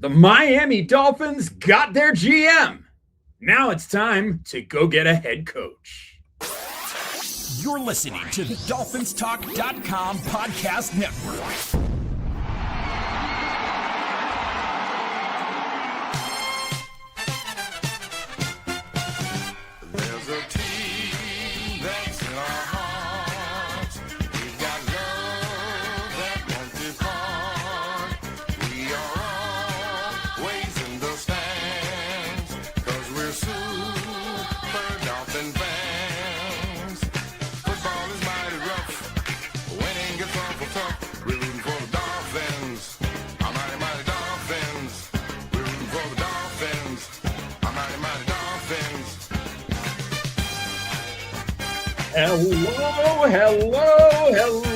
The Miami Dolphins got their GM. Now it's time to go get a head coach. You're listening to the DolphinsTalk.com podcast network. Hello,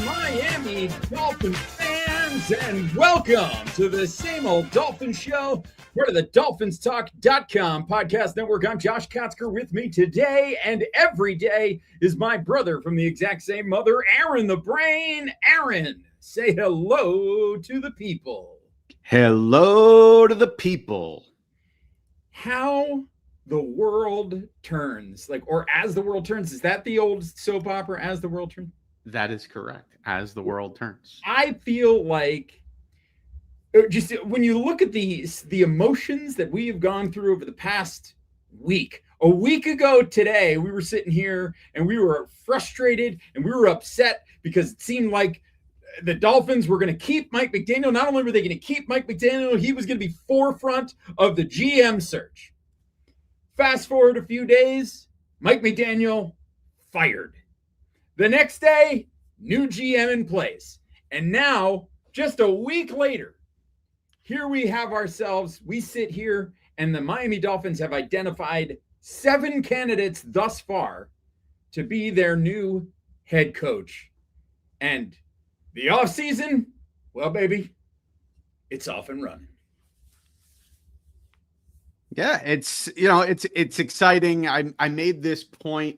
Miami Dolphins fans, and welcome to the Same Old Dolphins Show, part of the DolphinsTalk.com podcast network. I'm Josh Kotzker. With me today and every day is my brother from the exact same mother, Aaron the Brain. Aaron, say hello to the people. Hello to the people. How the world turns, or as the world turns. Is that the old soap opera, As the World Turns? That is correct. As the world turns. I feel like just when you look at the emotions that we have gone through over the past week. A week ago today, we were sitting here and we were frustrated and we were upset because it seemed like the Dolphins were going to keep Mike McDaniel. Not only were they going to keep Mike McDaniel, he was going to be forefront of the GM search. Fast forward a few days, Mike McDaniel fired. The next day, new GM in place. And now, just a week later, here we have ourselves, we sit here, and the Miami Dolphins have identified 7 candidates thus far to be their new head coach. And the offseason, well, baby, it's off and running. Yeah, it's exciting. I made this point.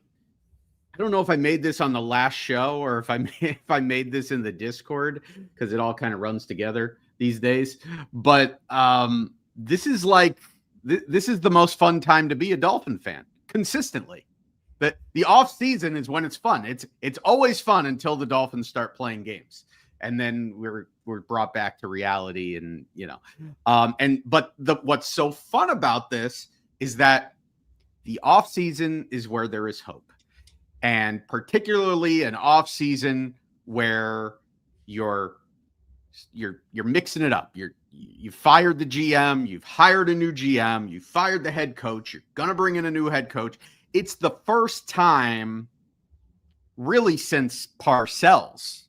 I don't know if I made this on the last show or if I made this in the Discord, because it all kind of runs together these days. But this is the most fun time to be a Dolphin fan consistently. The off season is when it's fun. It's always fun until the Dolphins start playing games, and then we're brought back to reality. And what's so fun about this is that the off season is where there is hope, and particularly an off season where you're mixing it up. You fired the GM, you've hired a new GM, you fired the head coach, you're gonna bring in a new head coach. It's the first time really since Parcells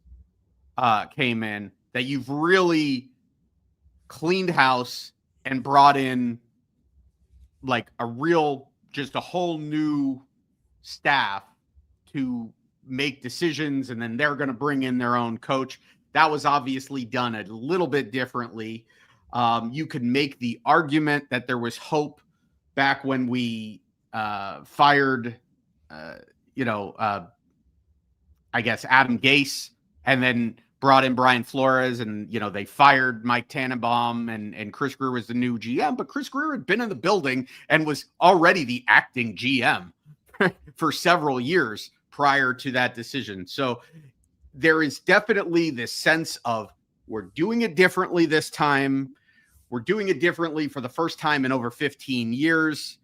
came in that you've really cleaned house and brought in like just a whole new staff to make decisions, and then they're going to bring in their own coach. That was obviously done a little bit differently. You could make the argument that there was hope back when we fired, I guess, Adam Gase, and then brought in Brian Flores, and, they fired Mike Tannenbaum, and Chris Grier was the new GM. But Chris Grier had been in the building and was already the acting GM for several years prior to that decision. So there is definitely this sense of we're doing it differently this time. We're doing it differently for the first time in over 15 years.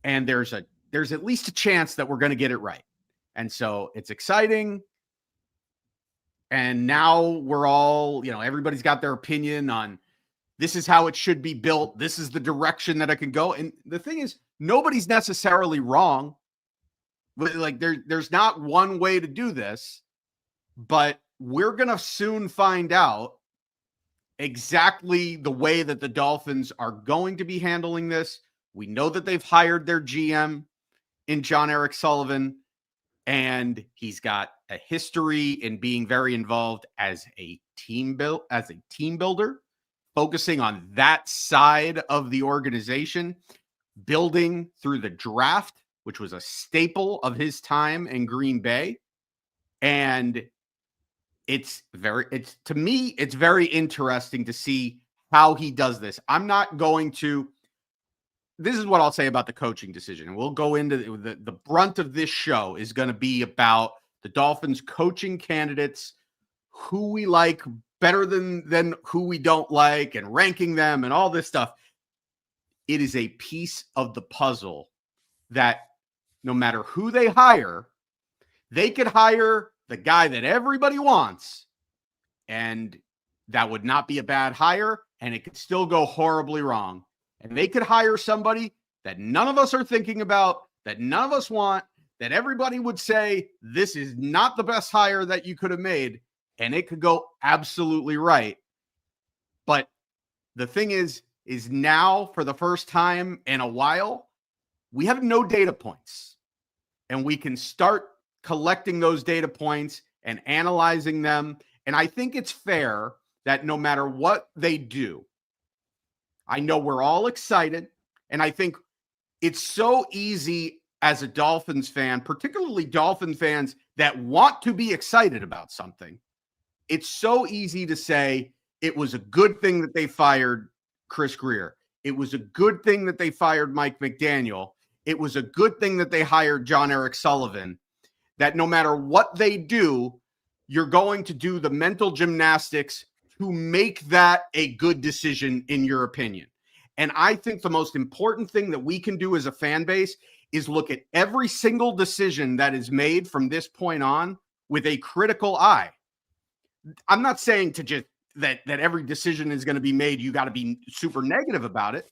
And there's at least a chance that we're going to get it right. And so it's exciting. And now we're all, everybody's got their opinion on this is how it should be built. This is the direction that it can go. And the thing is, nobody's necessarily wrong. Like there's not one way to do this, but we're going to soon find out exactly the way that the Dolphins are going to be handling this. We know that they've hired their GM in Jon-Eric Sullivan, and he's got a history in being very involved as a team builder, focusing on that side of the organization, building through the draft, which was a staple of his time in Green Bay. And to me, it's very interesting to see how he does this. This is what I'll say about the coaching decision. And we'll go into the brunt of this show is going to be about the Dolphins coaching candidates, who we like better than who we don't like, and ranking them and all this stuff. It is a piece of the puzzle that no matter who they hire, they could hire the guy that everybody wants, and that would not be a bad hire, and it could still go horribly wrong. And they could hire somebody that none of us are thinking about, that none of us want, that everybody would say, this is not the best hire that you could have made, and it could go absolutely right. But the thing is now, for the first time in a while, we have no data points. And we can start collecting those data points and analyzing them. And I think it's fair that no matter what they do, I know we're all excited. And I think it's so easy as a Dolphins fan, particularly Dolphin fans that want to be excited about something. It's so easy to say it was a good thing that they fired Chris Greer. It was a good thing that they fired Mike McDaniel. It was a good thing that they hired Jon-Eric Sullivan. That no matter what they do, you're going to do the mental gymnastics to make that a good decision, in your opinion. And I think the most important thing that we can do as a fan base is look at every single decision that is made from this point on with a critical eye. I'm not saying to just that every decision is going to be made, you got to be super negative about it,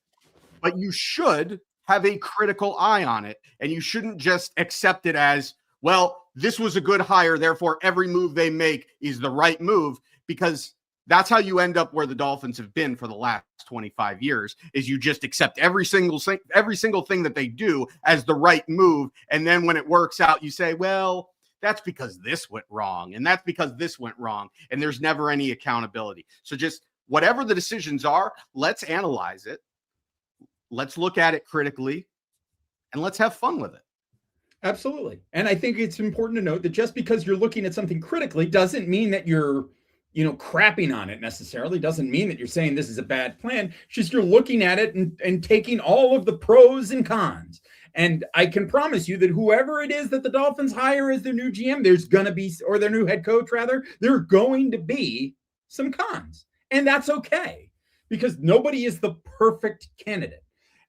but you should have a critical eye on it. And you shouldn't just accept it as, well, this was a good hire, therefore every move they make is the right move, because that's how you end up where the Dolphins have been for the last 25 years, is you just accept every single thing that they do as the right move. And then when it works out, you say, well, that's because this went wrong, and that's because this went wrong, and there's never any accountability. So just whatever the decisions are, let's analyze it. Let's look at it critically, and let's have fun with it. Absolutely. And I think it's important to note that just because you're looking at something critically doesn't mean that you're, crapping on it necessarily. Doesn't mean that you're saying this is a bad plan. It's just you're looking at it and taking all of the pros and cons. And I can promise you that whoever it is that the Dolphins hire as their new GM, there's going to be, or their new head coach rather, there are going to be some cons. And that's okay, because nobody is the perfect candidate.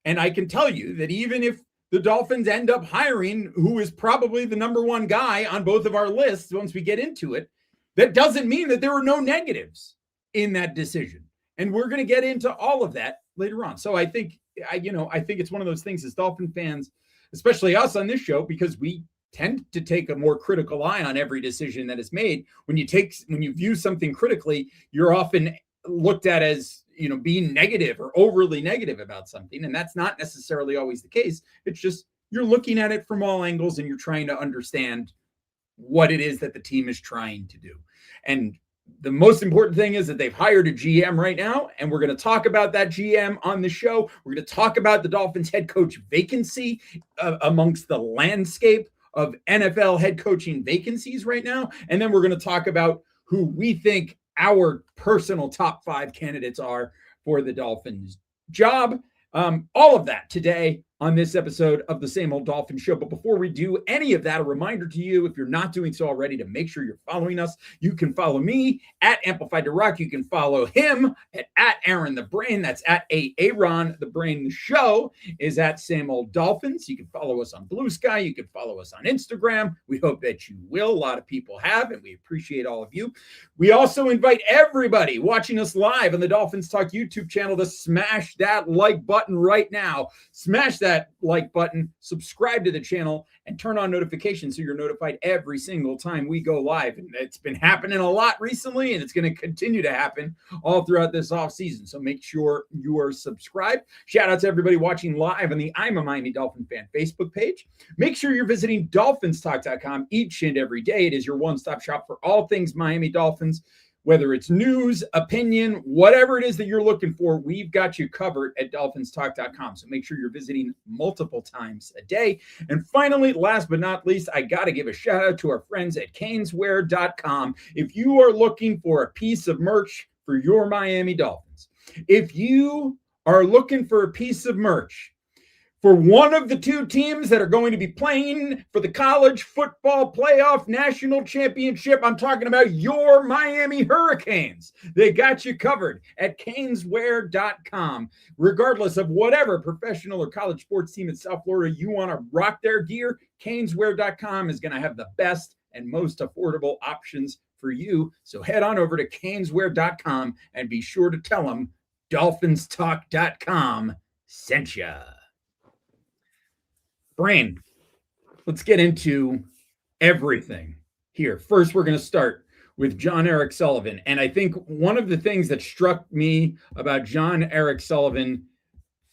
And I can tell you that even if the Dolphins end up hiring who is probably the number one guy on both of our lists once we get into it, that doesn't mean that there are no negatives in that decision. And we're going to get into all of that later on. So I think it's one of those things as Dolphin fans, especially us on this show, because we tend to take a more critical eye on every decision that is made. When you view something critically, you're often looked at as, being negative or overly negative about something. And that's not necessarily always the case. It's just, you're looking at it from all angles and you're trying to understand what it is that the team is trying to do. And the most important thing is that they've hired a GM right now, and we're going to talk about that GM on the show. We're going to talk about the Dolphins head coach vacancy amongst the landscape of NFL head coaching vacancies right now. And then we're going to talk about who we think our personal top 5 candidates are for the Dolphins job. All of that today on this episode of the Same Old Dolphins Show. But before we do any of that, a reminder to you, if you're not doing so already, to make sure you're following us. You can follow me at Amplified to Rock. You can follow him at Aaron the Brain. That's at Aaron the Brain. The show is at Same Old Dolphins. You can follow us on Blue Sky. You can follow us on Instagram. We hope that you will. A lot of people have, and we appreciate all of you. We also invite everybody watching us live on the Dolphins Talk YouTube channel to smash that like button right now. Smash that like button, subscribe to the channel, and turn on notifications so you're notified every single time we go live. And it's been happening a lot recently, and it's going to continue to happen all throughout this off season. So make sure you are subscribed. Shout out to everybody watching live on the I'm a Miami Dolphin Fan Facebook page. Make sure you're visiting DolphinsTalk.com each and every day. It is your one-stop shop for all things Miami Dolphins. Whether it's news, opinion, whatever it is that you're looking for, we've got you covered at DolphinsTalk.com. So make sure you're visiting multiple times a day. And finally, last but not least, I got to give a shout out to our friends at Caneswear.com. If you are looking for a piece of merch for your Miami Dolphins, if you are looking for a piece of merch for one of the two teams that are going to be playing for the college football playoff national championship, I'm talking about your Miami Hurricanes. They got you covered at Caneswear.com. Regardless of whatever professional or college sports team in South Florida you want to rock their gear, Caneswear.com is going to have the best and most affordable options for you. So head on over to Caneswear.com and be sure to tell them DolphinsTalk.com sent ya. Brain, let's get into everything here. First, we're going to start with Jon-Eric Sullivan. And I think one of the things that struck me about Jon-Eric Sullivan,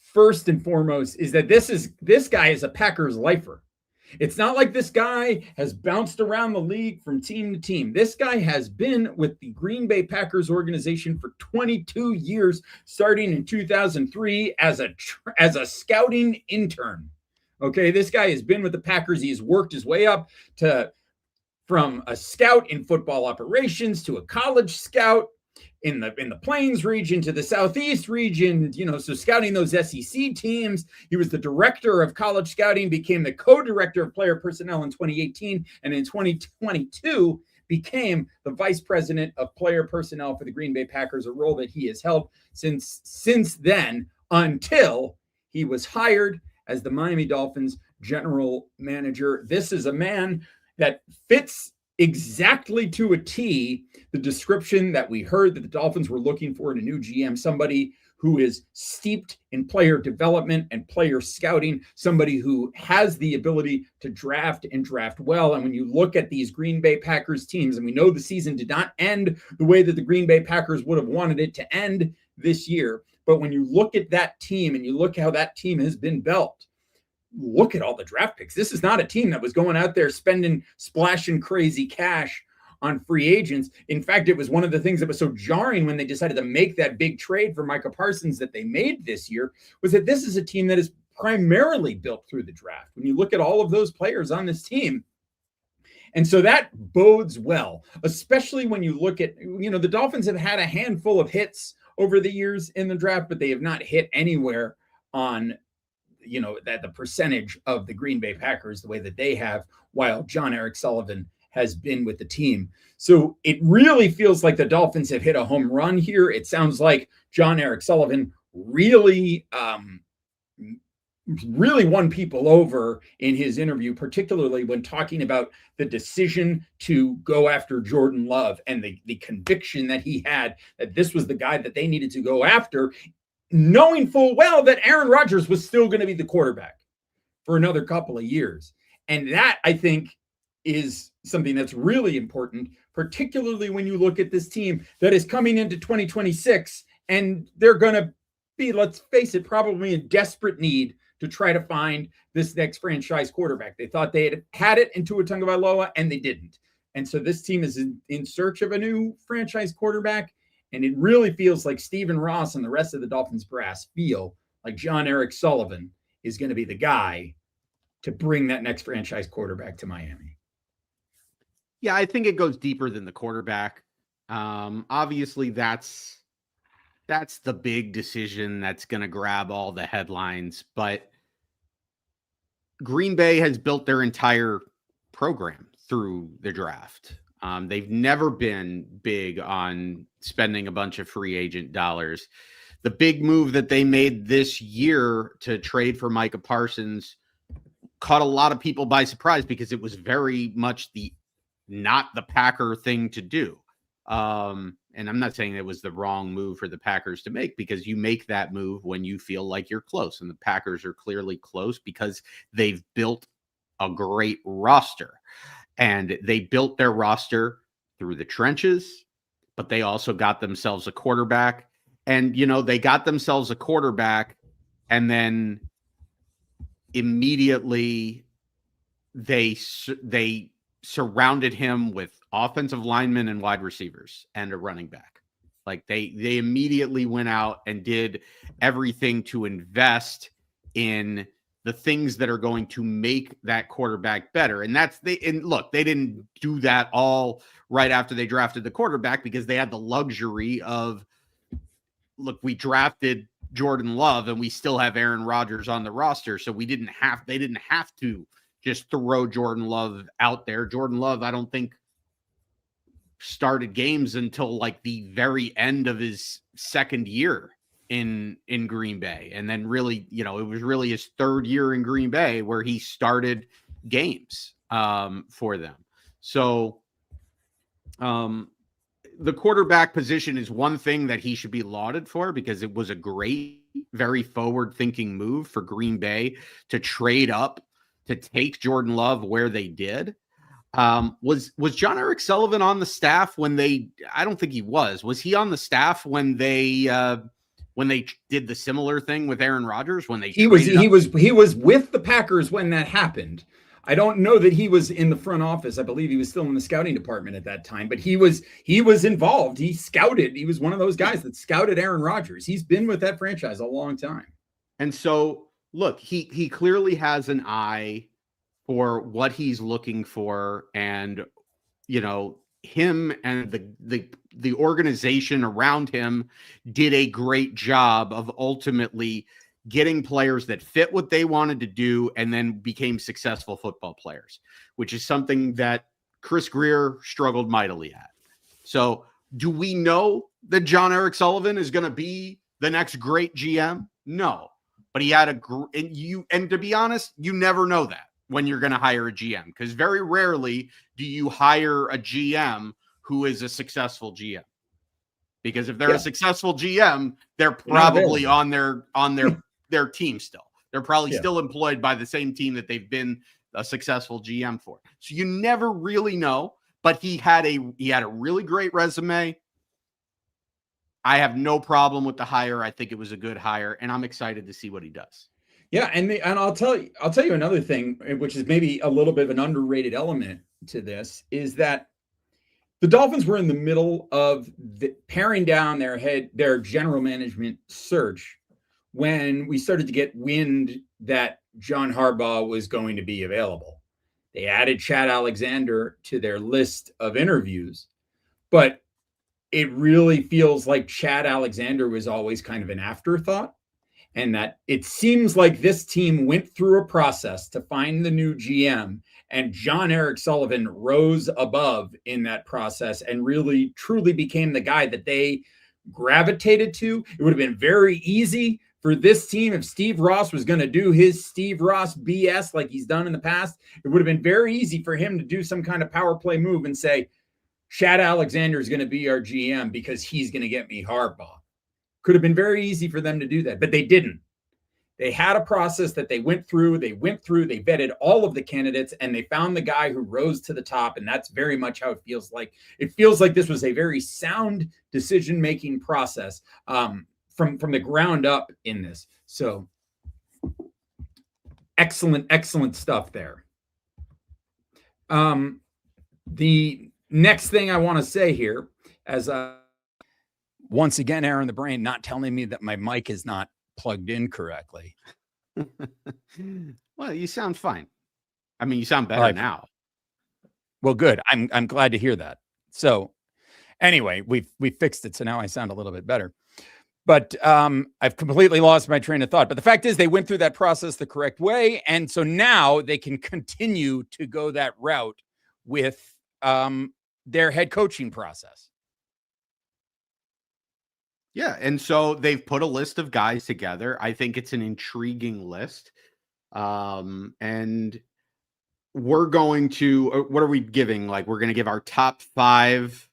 first and foremost, is that this guy is a Packers lifer. It's not like this guy has bounced around the league from team to team. This guy has been with the Green Bay Packers organization for 22 years, starting in 2003 as a scouting intern. Okay, this guy has been with the Packers. He's worked his way up from a scout in football operations to a college scout in the Plains region to the Southeast region, so scouting those SEC teams. He was the director of college scouting, became the co-director of player personnel in 2018, and in 2022 became the vice president of player personnel for the Green Bay Packers, a role that he has held since then until he was hired as the Miami Dolphins general manager. This is a man that fits exactly to a T the description that we heard that the Dolphins were looking for in a new GM, somebody who is steeped in player development and player scouting, somebody who has the ability to draft and draft well. And when you look at these Green Bay Packers teams, and we know the season did not end the way that the Green Bay Packers would have wanted it to end this year, but when you look at that team and you look how that team has been built, look at all the draft picks. This is not a team that was going out there splashing crazy cash on free agents. In fact, it was one of the things that was so jarring when they decided to make that big trade for Micah Parsons that they made this year, was that this is a team that is primarily built through the draft. When you look at all of those players on this team, and so that bodes well, especially when you look at, the Dolphins have had a handful of hits over the years in the draft, but they have not hit anywhere on, that the percentage of the Green Bay Packers the way that they have, while Jon-Eric Sullivan has been with the team. So it really feels like the Dolphins have hit a home run here. It sounds like Jon-Eric Sullivan really won people over in his interview, particularly when talking about the decision to go after Jordan Love and the conviction that he had that this was the guy that they needed to go after, knowing full well that Aaron Rodgers was still going to be the quarterback for another couple of years. And that, I think, is something that's really important, particularly when you look at this team that is coming into 2026, and they're going to be, let's face it, probably in desperate need to try to find this next franchise quarterback. They thought they had it in Tua Tagovailoa, and they didn't. And so this team is in search of a new franchise quarterback, and it really feels like Stephen Ross and the rest of the Dolphins brass feel like Jon-Eric Sullivan is going to be the guy to bring that next franchise quarterback to Miami. Yeah, I think it goes deeper than the quarterback. Obviously, that's the big decision that's going to grab all the headlines. But Green Bay has built their entire program through the draft. They've never been big on spending a bunch of free agent dollars. The big move that they made this year to trade for Micah Parsons caught a lot of people by surprise because it was very much not the Packer thing to do. And I'm not saying it was the wrong move for the Packers to make, because you make that move when you feel like you're close, and the Packers are clearly close because they've built a great roster, and they built their roster through the trenches, but they also got themselves a quarterback, and, they got themselves a quarterback, and then immediately they surrounded him with offensive linemen and wide receivers and a running back. Like they immediately went out and did everything to invest in the things that are going to make that quarterback better. And they didn't do that all right after they drafted the quarterback, because they had the luxury of, look, we drafted Jordan Love and we still have Aaron Rodgers on the roster. So they didn't have to just throw Jordan Love out there. Jordan Love, I don't think, started games until like the very end of his second year in Green Bay. And then really, it was really his third year in Green Bay where he started games for them. So the quarterback position is one thing that he should be lauded for, because it was a great, very forward-thinking move for Green Bay to trade up to take Jordan Love where they did. Was Jon-Eric Sullivan on the staff when they? I don't think he was. Was he on the staff when they did the similar thing with Aaron Rodgers? He was with the Packers when that happened. I don't know that he was in the front office. I believe he was still in the scouting department at that time, but he was involved. He scouted. He was one of those guys that scouted Aaron Rodgers. He's been with that franchise a long time. And so, look, he clearly has an eye for what he's looking for, and him and the organization around him did a great job of ultimately getting players that fit what they wanted to do and then became successful football players, which is something that Chris Grier struggled mightily at. So do we know that Jon-Eric Sullivan is going to be the next great GM? No, but he had and to be honest, you never know that when you're going to hire a GM, because very rarely do you hire a GM who is a successful GM. Because if they're a successful GM, they're probably on their team still. They're probably still employed by the same team that they've been a successful GM for. So you never really know, but he had a really great resume. I have no problem with the hire. I think it was a good hire, and I'm excited to see what he does. Yeah, and I'll tell you another thing, which is maybe a little bit of an underrated element to this, is that the Dolphins were in the middle of paring down their general management search when we started to get wind that John Harbaugh was going to be available. They added Chad Alexander to their list of interviews, but it really feels like Chad Alexander was always kind of an afterthought, and that it seems like this team went through a process to find the new GM, and Jon-Eric Sullivan rose above in that process and really truly became the guy that they gravitated to. It would have been very easy for this team, if Steve Ross was going to do his Steve Ross BS like he's done in the past, it would have been very easy for him to do some kind of power play move and say, Chad Alexander is going to be our GM because he's going to get me Harbaugh. Could have been very easy for them to do that, but they didn't. They had a process that they went through, they vetted all of the candidates, and they found the guy who rose to the top, and that's very much how it feels like. It feels like this was a very sound decision-making process from the ground up in this. So excellent stuff there. The next thing I want to say here, as once again, Aaron the Brain not telling me that my mic is not plugged in correctly. Well, you sound fine. I mean, you sound better now. Well, good. I'm glad to hear that. So anyway, we fixed it. So now I sound a little bit better. But I've completely lost my train of thought. But the fact is, they went through that process the correct way. And so now they can continue to go that route with their head coaching process. Yeah. And so they've put a list of guys together. I think it's an intriguing list. And we're going to, what are we giving? Like, we're going to give our top 5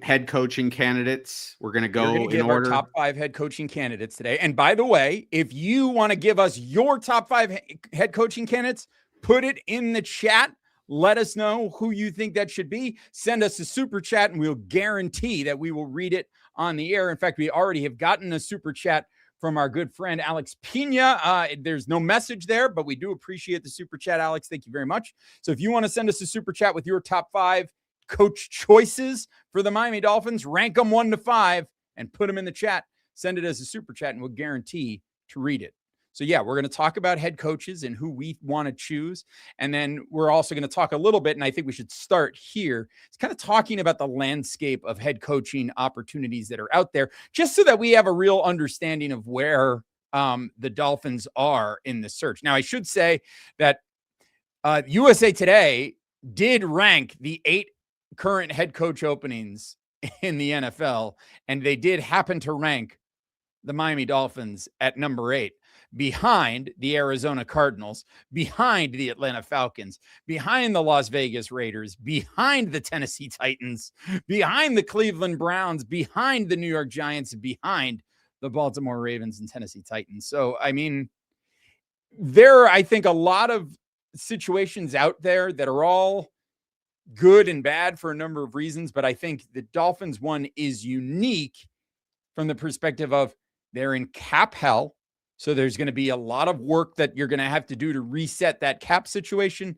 head coaching candidates. We're going to go in order. Our top 5 head coaching candidates today. And by the way, if you want to give us your top 5 head coaching candidates, put it in the chat. Let us know who you think that should be. Send us a super chat and we'll guarantee that we will read it on the air. In fact, we already have gotten a super chat from our good friend Alex Pina. There's no message there, but we do appreciate the super chat, Alex. Thank you very much. So if you want to send us a super chat with your top 5 coach choices for the Miami Dolphins, rank them 1 to 5 and put them in the chat. Send it as a super chat and we'll guarantee to read it. So yeah, we're going to talk about head coaches and who we want to choose. And then we're also going to talk a little bit, and I think we should start here. It's kind of talking about the landscape of head coaching opportunities that are out there, just so that we have a real understanding of where the Dolphins are in the search. Now, I should say that USA Today did rank the 8 current head coach openings in the NFL, and they did happen to rank the Miami Dolphins at number 8. Behind the Arizona Cardinals, behind the Atlanta Falcons, behind the Las Vegas Raiders, behind the Tennessee Titans, behind the Cleveland Browns, behind the New York Giants, behind the Baltimore Ravens and Tennessee Titans. So, I mean, there are, I think, a lot of situations out there that are all good and bad for a number of reasons, but I think the Dolphins one is unique from the perspective of they're in cap hell. So there's going to be a lot of work that you're going to have to do to reset that cap situation.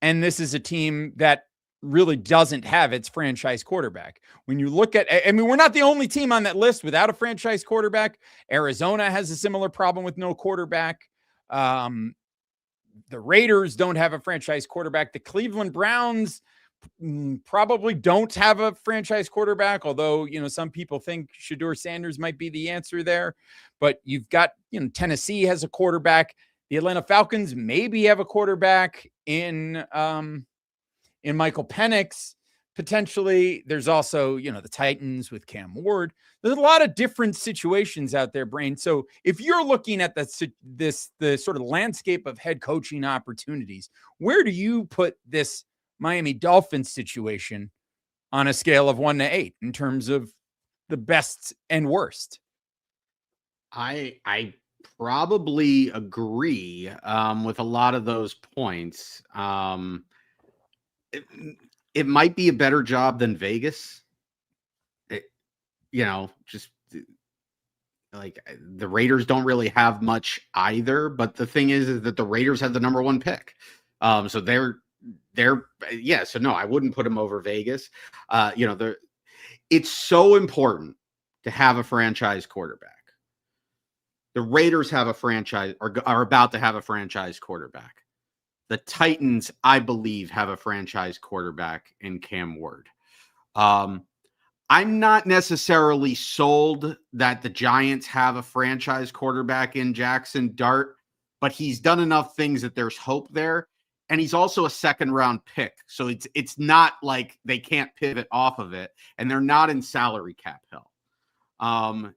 And this is a team that really doesn't have its franchise quarterback. When you look at, I mean, we're not the only team on that list without a franchise quarterback. Arizona has a similar problem with no quarterback. The Raiders don't have a franchise quarterback. The Cleveland Browns probably don't have a franchise quarterback, although, you know, some people think Shedeur Sanders might be the answer there. But you've got, you know, Tennessee has a quarterback. The Atlanta Falcons maybe have a quarterback in Michael Penix, potentially. There's also, you know, the Titans with Cam Ward. There's a lot of different situations out there, Brain. So if you're looking at the sort of landscape of head coaching opportunities, where do you put this Miami Dolphins situation on a scale of 1 to 8 in terms of the best and worst? I probably agree with a lot of those points. It might be a better job than Vegas. Just like the Raiders don't really have much either. But the thing is that the Raiders have the number 1 pick. So so no, I wouldn't put them over Vegas. It's so important to have a franchise quarterback. The Raiders have a franchise or are about to have a franchise quarterback. The Titans, I believe, have a franchise quarterback in Cam Ward. I'm not necessarily sold that the Giants have a franchise quarterback in Jackson Dart, but he's done enough things that there's hope there. And he's also a 2nd-round pick. So it's not like they can't pivot off of it. And they're not in salary cap hell.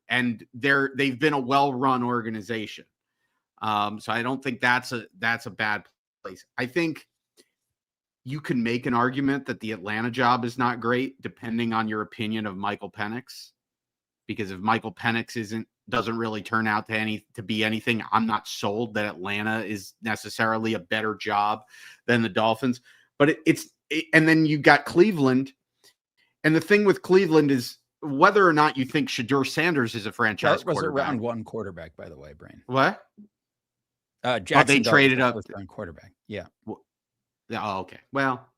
And they've been a well-run organization. So I don't think that's a bad place. I think you can make an argument that the Atlanta job is not great, depending on your opinion of Michael Penix. Because if Michael Penix doesn't really turn out to be anything, I'm not sold that Atlanta is necessarily a better job than the Dolphins. But and then you got Cleveland. And the thing with Cleveland is whether or not you think Shedeur Sanders is a franchise That was quarterback. a round 1 quarterback, by the way, Brain. What? Jackson they traded up round quarterback. Yeah. Oh, okay. Well,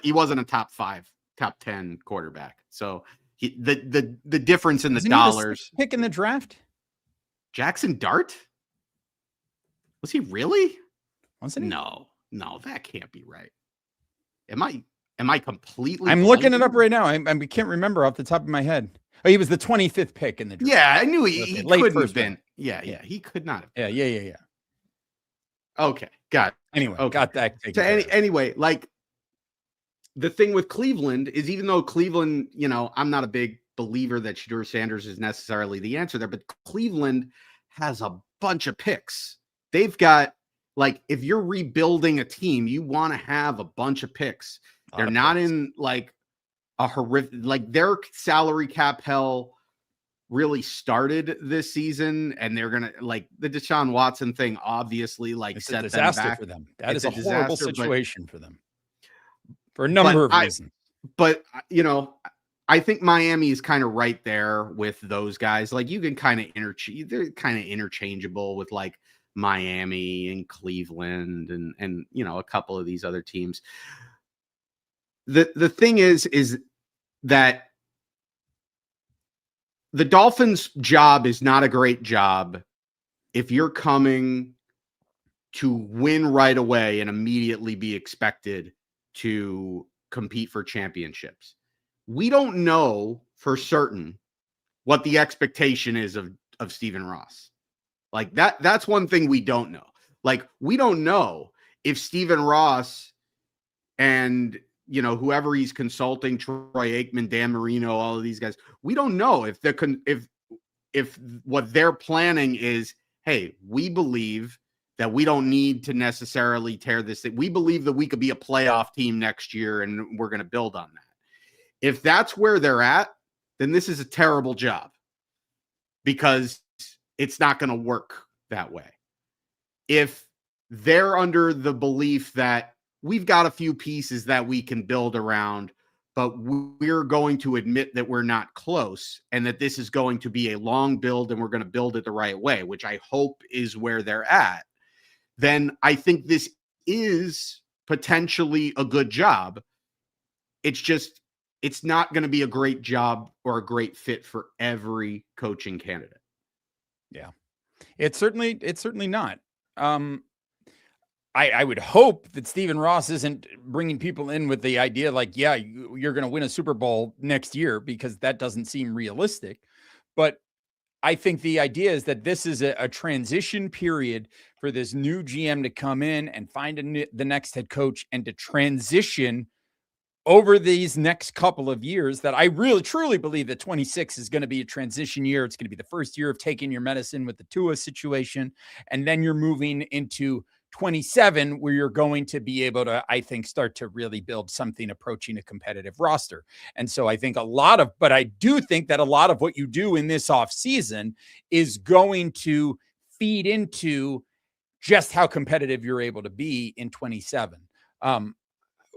he wasn't a top 10 quarterback. So the difference in the dollars. Pick in the draft. Jackson Dart? Was he really? Wasn't he? No, that can't be right. Am I completely? I'm looking it up right now. I can't remember off the top of my head. Oh, he was the 25th pick in the draft. Yeah, I knew he couldn't have been. Round. Yeah, he could not have. Yeah. Okay, got it. Anyway, okay. Got that. So anyway, like the thing with Cleveland is, even though Cleveland, I'm not a big believer that Shedeur Sanders is necessarily the answer there, but Cleveland has a bunch of picks. They've got, like, if you're rebuilding a team, you want to have a bunch of picks. They're not in like a horrific, like their salary cap hell really started this season, and they're gonna, like, the Deshaun Watson thing obviously it's set a disaster them back for them. That it's is a horrible situation for them for a but number of reasons. But I think Miami is kind of right there with those guys. Like you can kind of they're kind of interchangeable with like Miami and Cleveland and a couple of these other teams. The thing is that the Dolphins' job is not a great job if you're coming to win right away and immediately be expected to compete for championships. We don't know for certain what the expectation is of Stephen Ross. Like that's one thing we don't know. Like we don't know if Stephen Ross and whoever he's consulting, Troy Aikman, Dan Marino, all of these guys, we don't know if if what they're planning is, hey, we believe that we don't need to necessarily tear this thing. We believe that we could be a playoff team next year and we're going to build on that. If that's where they're at, then this is a terrible job because it's not going to work that way. If they're under the belief that we've got a few pieces that we can build around, but we're going to admit that we're not close and that this is going to be a long build and we're going to build it the right way, which I hope is where they're at, then I think this is potentially a good job. It's not going to be a great job or a great fit for every coaching candidate. Yeah, it's certainly not. I would hope that Stephen Ross isn't bringing people in with the idea like, yeah, you're going to win a Super Bowl next year, because that doesn't seem realistic. But I think the idea is that this is a transition period for this new GM to come in and find the next head coach and to transition over these next couple of years. That I really truly believe that 26 is going to be a transition year. It's going to be the first year of taking your medicine with the Tua situation. And then you're moving into 27, where you're going to be able to, I think, start to really build something approaching a competitive roster. And so I think but I do think that a lot of what you do in this offseason is going to feed into just how competitive you're able to be in 27.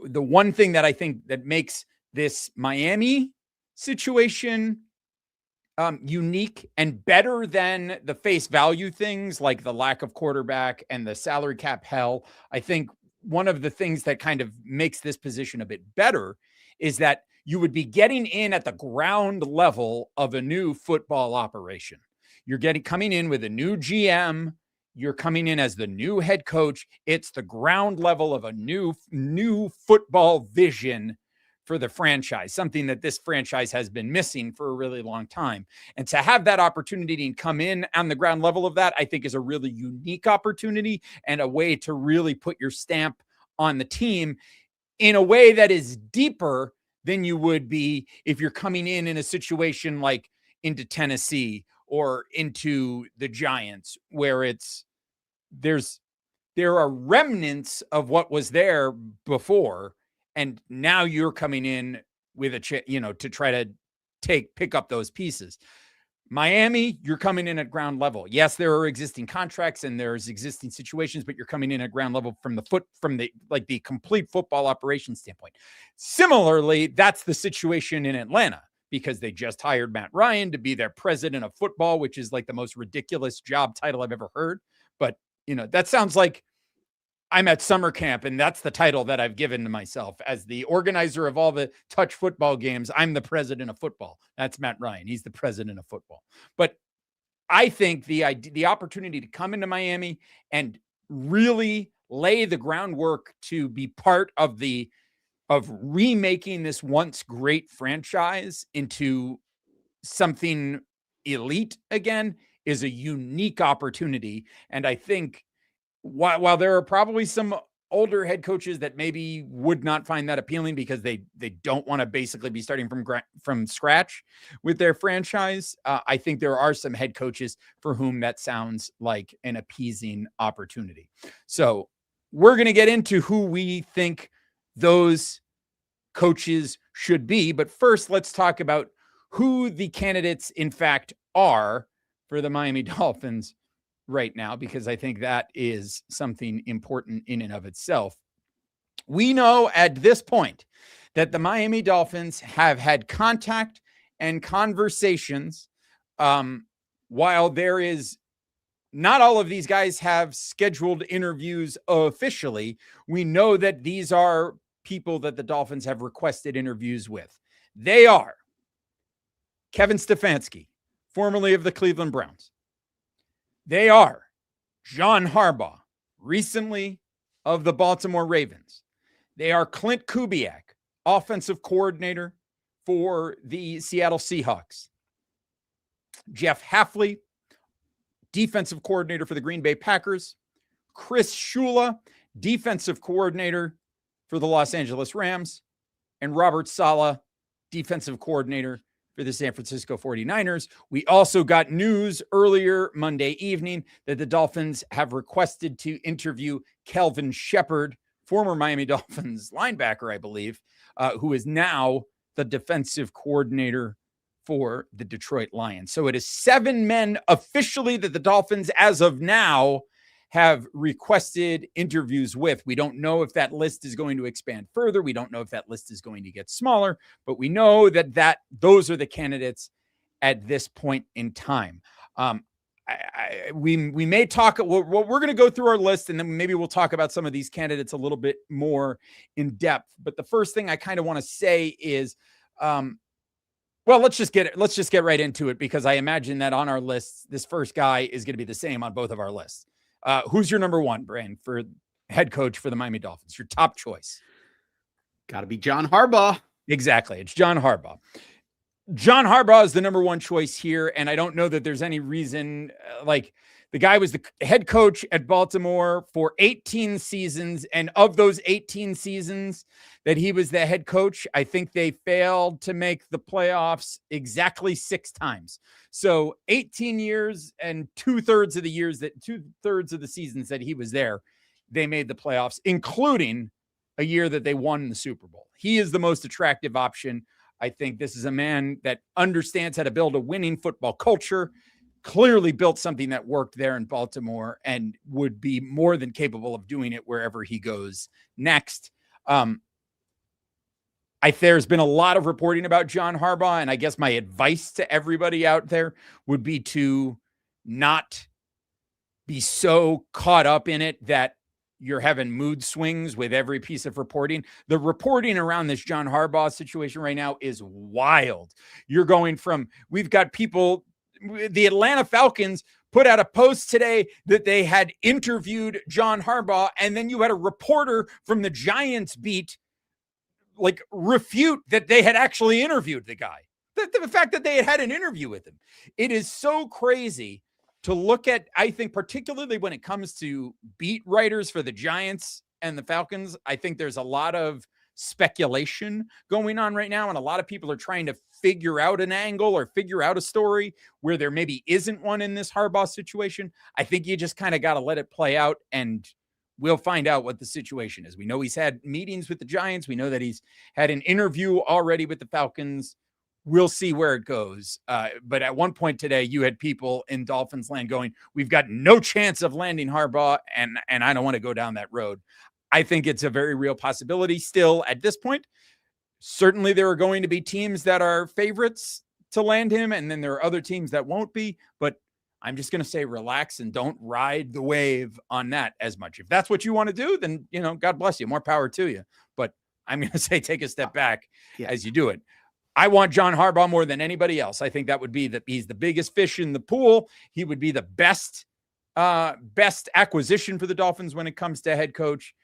The one thing that I think that makes this Miami situation unique and better than the face value things like the lack of quarterback and the salary cap hell, I think one of the things that kind of makes this position a bit better is that you would be getting in at the ground level of a new football operation. You're coming in with a new GM. You're coming in as the new head coach. It's the ground level of a new football vision for the franchise, something that this franchise has been missing for a really long time. And to have that opportunity and come in on the ground level of that, I think is a really unique opportunity and a way to really put your stamp on the team in a way that is deeper than you would be if you're coming in a situation like into Tennessee or into the Giants, where there are remnants of what was there before. And now you're coming in with to try to pick up those pieces. Miami, you're coming in at ground level. Yes, there are existing contracts and there's existing situations, but you're coming in at ground level from the complete football operation standpoint. Similarly, that's the situation in Atlanta, because they just hired Matt Ryan to be their president of football, which is like the most ridiculous job title I've ever heard. But that sounds like I'm at summer camp, and that's the title that I've given to myself as the organizer of all the touch football games. I'm the president of football. That's Matt Ryan. He's the president of football. But I think the opportunity to come into Miami and really lay the groundwork to be part of remaking this once great franchise into something elite again is a unique opportunity. And I think while there are probably some older head coaches that maybe would not find that appealing because they don't want to basically be starting from scratch with their franchise, I think there are some head coaches for whom that sounds like an appeasing opportunity. So we're going to get into who we think those coaches should be. But first, let's talk about who the candidates, in fact, are for the Miami Dolphins right now, because I think that is something important in and of itself. We know at this point that the Miami Dolphins have had contact and conversations. While there is not all of these guys have scheduled interviews officially, we know that these are people that the Dolphins have requested interviews with. They are Kevin Stefanski, formerly of the Cleveland Browns. They are John Harbaugh, recently of the Baltimore Ravens. They are Clint Kubiak, offensive coordinator for the Seattle Seahawks. Jeff Hafley, defensive coordinator for the Green Bay Packers. Chris Shula, defensive coordinator for the Los Angeles Rams. And Robert Saleh, defensive coordinator for the San Francisco 49ers. We also got news earlier Monday evening that the Dolphins have requested to interview Kelvin Shepard, former Miami Dolphins linebacker, I believe, who is now the defensive coordinator for the Detroit Lions. So it is 7 men officially that the Dolphins, as of now, have requested interviews with. We don't know if that list is going to expand further. We don't know if that list is going to get smaller, but we know that those are the candidates at this point in time. We may talk, we're going to go through our list, and then maybe we'll talk about some of these candidates a little bit more in depth. But the first thing I kind of want to say is, well, let's just get right into it, because I imagine that on our list, this first guy is going to be the same on both of our lists. Who's your number one, Brian, for head coach for the Miami Dolphins? Your top choice? Got to be John Harbaugh. Exactly. It's John Harbaugh. John Harbaugh is the number one choice here, and I don't know that there's any reason. Like, the guy was the head coach at Baltimore for 18 seasons, and of those 18 seasons that he was the head coach, I think they failed to make the playoffs exactly 6 times. So 18 years and 2/3 of the seasons that he was there, they made the playoffs, including a year that they won the Super Bowl. He is the most attractive option. I think this is a man that understands how to build a winning football culture, clearly built something that worked there in Baltimore, and would be more than capable of doing it wherever he goes next. There's been a lot of reporting about John Harbaugh, and I guess my advice to everybody out there would be to not be so caught up in it that you're having mood swings with every piece of reporting. The reporting around this John Harbaugh situation right now is wild. You're going from, we've got people, the Atlanta Falcons put out a post today that they had interviewed John Harbaugh, and then you had a reporter from the Giants beat refute that they had actually interviewed the guy. The fact that they had had an interview with him. It is so crazy to look at. I think particularly when it comes to beat writers for the Giants and the Falcons, I think there's a lot of speculation going on right now, and a lot of people are trying to figure out an angle or figure out a story where there maybe isn't one in this Harbaugh situation. I think you just kind of got to let it play out, and we'll find out what the situation is. We know he's had meetings with the Giants. We know that he's had an interview already with the Falcons. We'll see where it goes. But at one point today, you had people in Dolphins land going, we've got no chance of landing Harbaugh, and I don't want to go down that road. I think it's a very real possibility still at this point. Certainly there are going to be teams that are favorites to land him, and then there are other teams that won't be. But I'm just going to say relax and don't ride the wave on that as much. If that's what you want to do, then, God bless you. More power to you. But I'm going to say take a step back as you do it. I want John Harbaugh more than anybody else. I think that would be that he's the biggest fish in the pool. He would be the best acquisition for the Dolphins when it comes to head coach.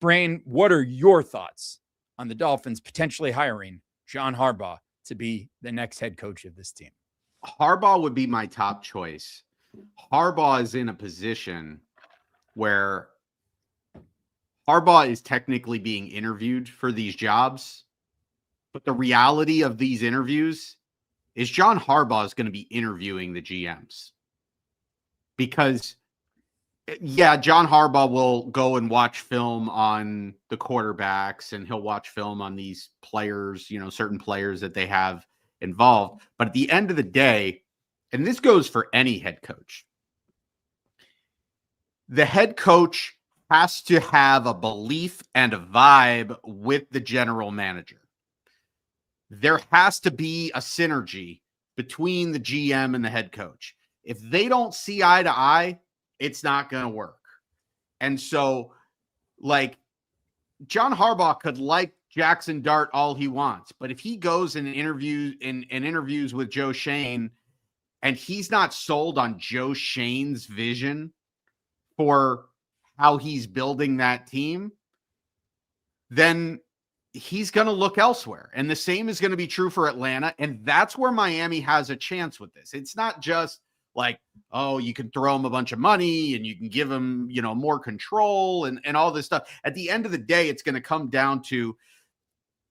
Brain, what are your thoughts on the Dolphins potentially hiring John Harbaugh to be the next head coach of this team? Harbaugh would be my top choice. Harbaugh is in a position where Harbaugh is technically being interviewed for these jobs, but the reality of these interviews is John Harbaugh is going to be interviewing the GMs. Because, John Harbaugh will go and watch film on the quarterbacks, and he'll watch film on these players, certain players that they have involved. But at the end of the day, and this goes for any head coach, the head coach has to have a belief and a vibe with the general manager. there has to be a synergy between the GM and the head coach. If they don't see eye to eye, it's not going to work. And so, like, John Harbaugh could like Jackson Dart all he wants, but if he goes and interviews with Joe Schoen and he's not sold on Joe Schoen's vision for how he's building that team, then he's going to look elsewhere. And the same is going to be true for Atlanta. And that's where Miami has a chance with this. It's not just like, oh, you can throw him a bunch of money and you can give him, more control and all this stuff. At the end of the day, it's going to come down to,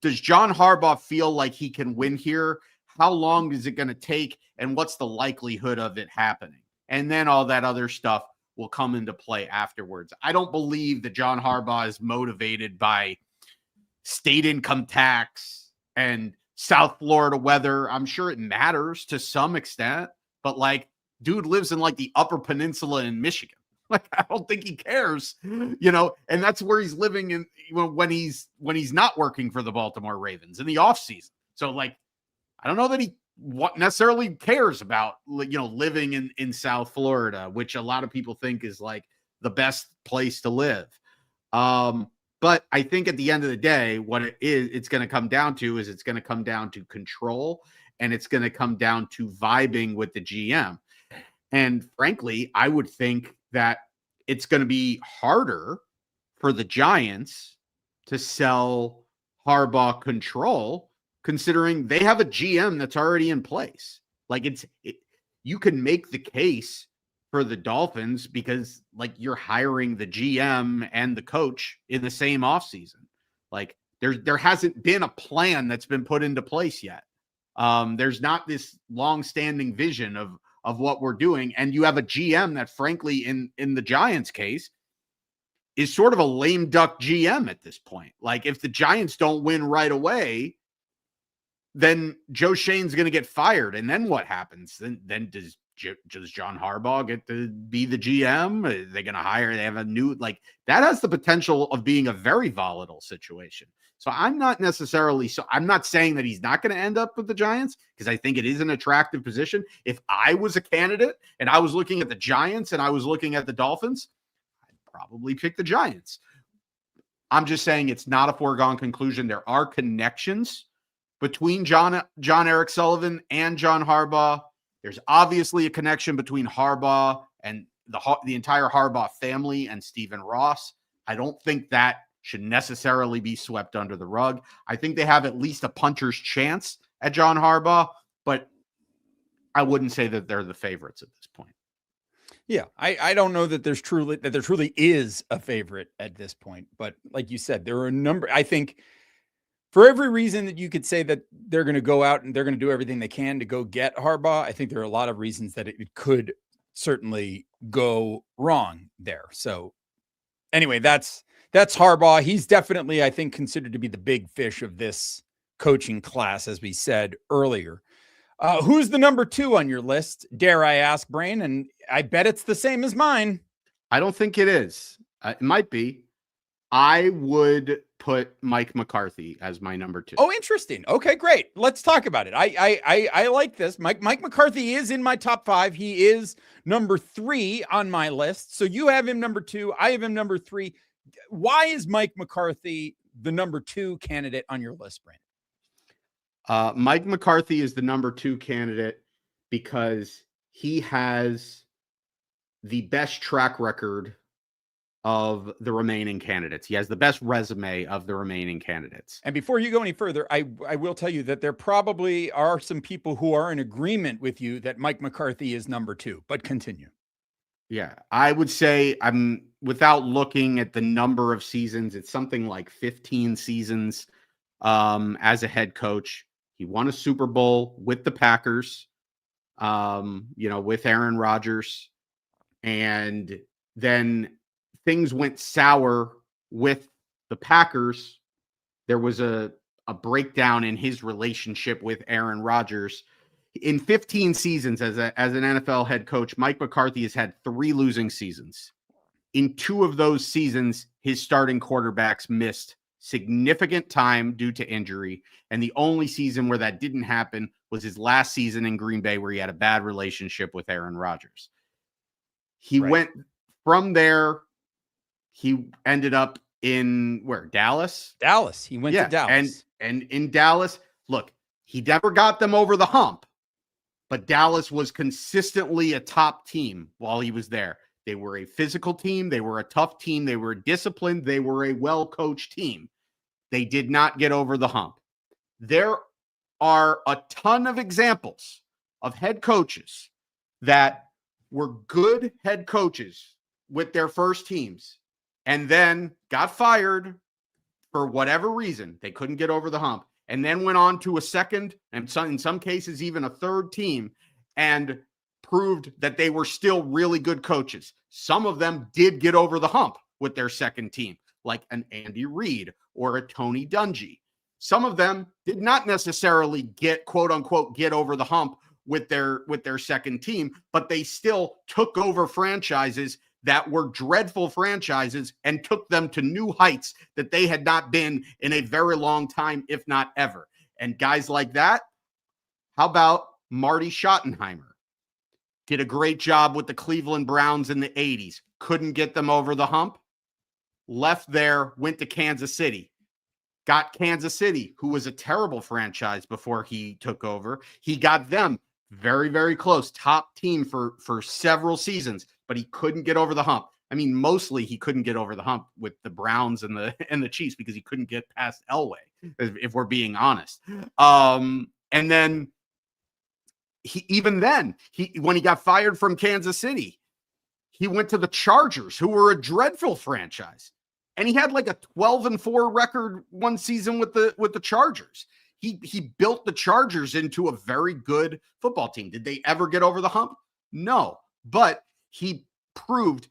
does John Harbaugh feel like he can win here? How long is it going to take? And what's the likelihood of it happening? And then all that other stuff will come into play afterwards. I don't believe that John Harbaugh is motivated by state income tax and South Florida weather. I'm sure it matters to some extent, but like, dude lives in like the Upper Peninsula in Michigan. Like, I don't think he cares, and that's where he's living in when he's not working for the Baltimore Ravens in the offseason. So like, I don't know that he necessarily cares about, living in South Florida, which a lot of people think is like the best place to live. But I think at the end of the day, what it's going to come down to is it's going to come down to control, and it's going to come down to vibing with the GM. And frankly, I would think that it's going to be harder for the Giants to sell Harbaugh control, considering they have a GM that's already in place. Like you can make the case for the Dolphins because like you're hiring the GM and the coach in the same offseason. Like there hasn't been a plan that's been put into place yet. There's not this long-standing vision of what we're doing. And you have a GM that frankly in the Giants case is sort of a lame duck GM at this point. Like if the Giants don't win right away, then Joe Schoen's going to get fired. And then what happens? Then does John Harbaugh get to be the GM? Are they going to hire? They have a new, like that has the potential of being a very volatile situation. So I'm not saying that he's not going to end up with the Giants because I think it is an attractive position. If I was a candidate and I was looking at the Giants and I was looking at the Dolphins, I'd probably pick the Giants. I'm just saying it's not a foregone conclusion. There are connections between Jon-Eric Sullivan and John Harbaugh. There's obviously a connection between Harbaugh and the entire Harbaugh family and Stephen Ross. I don't think that should necessarily be swept under the rug. I think they have at least a puncher's chance at John Harbaugh, but I wouldn't say that they're the favorites at this point. Yeah, I don't know that there truly is a favorite at this point, but like you said, there are a number. I think for every reason that you could say that they're going to go out and they're going to do everything they can to go get Harbaugh, I think there are a lot of reasons that it could certainly go wrong there. So anyway, that's Harbaugh. He's definitely, I think, considered to be the big fish of this coaching class, as we said earlier. Who's the number 2 on your list? Dare I ask, Brain? And I bet it's the same as mine. I don't think it is. It might be. I would put Mike McCarthy as my number 2. Oh, interesting. Okay, great. Let's talk about it. I like this. Mike McCarthy is in my top 5. He is number 3 on my list. So you have him number 2. I have him number 3. Why is Mike McCarthy the number 2 candidate on your list, Brandon? Mike McCarthy is the number 2 candidate because he has the best track record of the remaining candidates. He has the best resume of the remaining candidates. And before you go any further, I will tell you that there probably are some people who are in agreement with you that Mike McCarthy is number 2, but continue. Yeah, I would say without looking at the number of seasons, it's something like 15 seasons as a head coach. He won a Super Bowl with the Packers, with Aaron Rodgers. And then things went sour with the Packers. There was a breakdown in his relationship with Aaron Rodgers. In 15 seasons as an NFL head coach, Mike McCarthy has had 3 losing seasons. In 2 of those seasons, his starting quarterbacks missed significant time due to injury. And the only season where that didn't happen was his last season in Green Bay, where he had a bad relationship with Aaron Rodgers. He went from there. He ended up in where? Dallas? Dallas. He went to Dallas. And in Dallas, look, he never got them over the hump, but Dallas was consistently a top team while he was there. They were a physical team. They were a tough team. They were disciplined. They were a well-coached team. They did not get over the hump. There are a ton of examples of head coaches that were good head coaches with their first teams and then got fired for whatever reason. They couldn't get over the hump, and then went on to a second, and in some cases even a third team, and proved that they were still really good coaches. Some of them did get over the hump with their second team, like an Andy Reid or a Tony Dungy. Some of them did not necessarily get, quote unquote, get over the hump with their second team, but they still took over franchises that were dreadful franchises and took them to new heights that they had not been in a very long time, if not ever. And guys like that, how about Marty Schottenheimer? Did a great job with the Cleveland Browns in the 80s. Couldn't get them over the hump. Left there, went to Kansas City. Got Kansas City, who was a terrible franchise before he took over. He got them very, very close. Top team for several seasons, but he couldn't get over the hump. I mean, mostly he couldn't get over the hump with the Browns and the Chiefs because he couldn't get past Elway, if we're being honest. And then when he got fired from Kansas City, he went to the Chargers, who were a dreadful franchise. And he had like a 12-4 record one season with the Chargers. He built the Chargers into a very good football team. Did they ever get over the hump? No. But he proved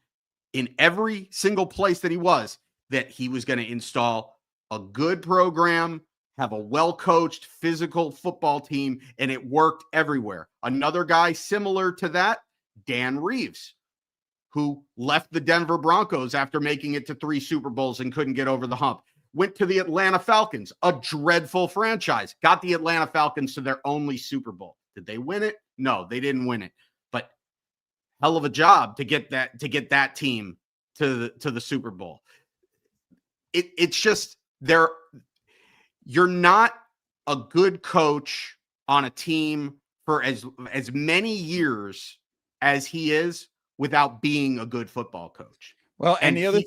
in every single place that he was that he was going to install a good program, have a well-coached physical football team, and it worked everywhere. Another guy similar to that, Dan Reeves, who left the Denver Broncos after making it to 3 Super Bowls and couldn't get over the hump. Went to the Atlanta Falcons, a dreadful franchise. Got the Atlanta Falcons to their only Super Bowl. Did they win it? No, they didn't win it. But hell of a job to get that team to the Super Bowl. It's just you're not a good coach on a team for as many years as he is without being a good football coach. Well, and the other,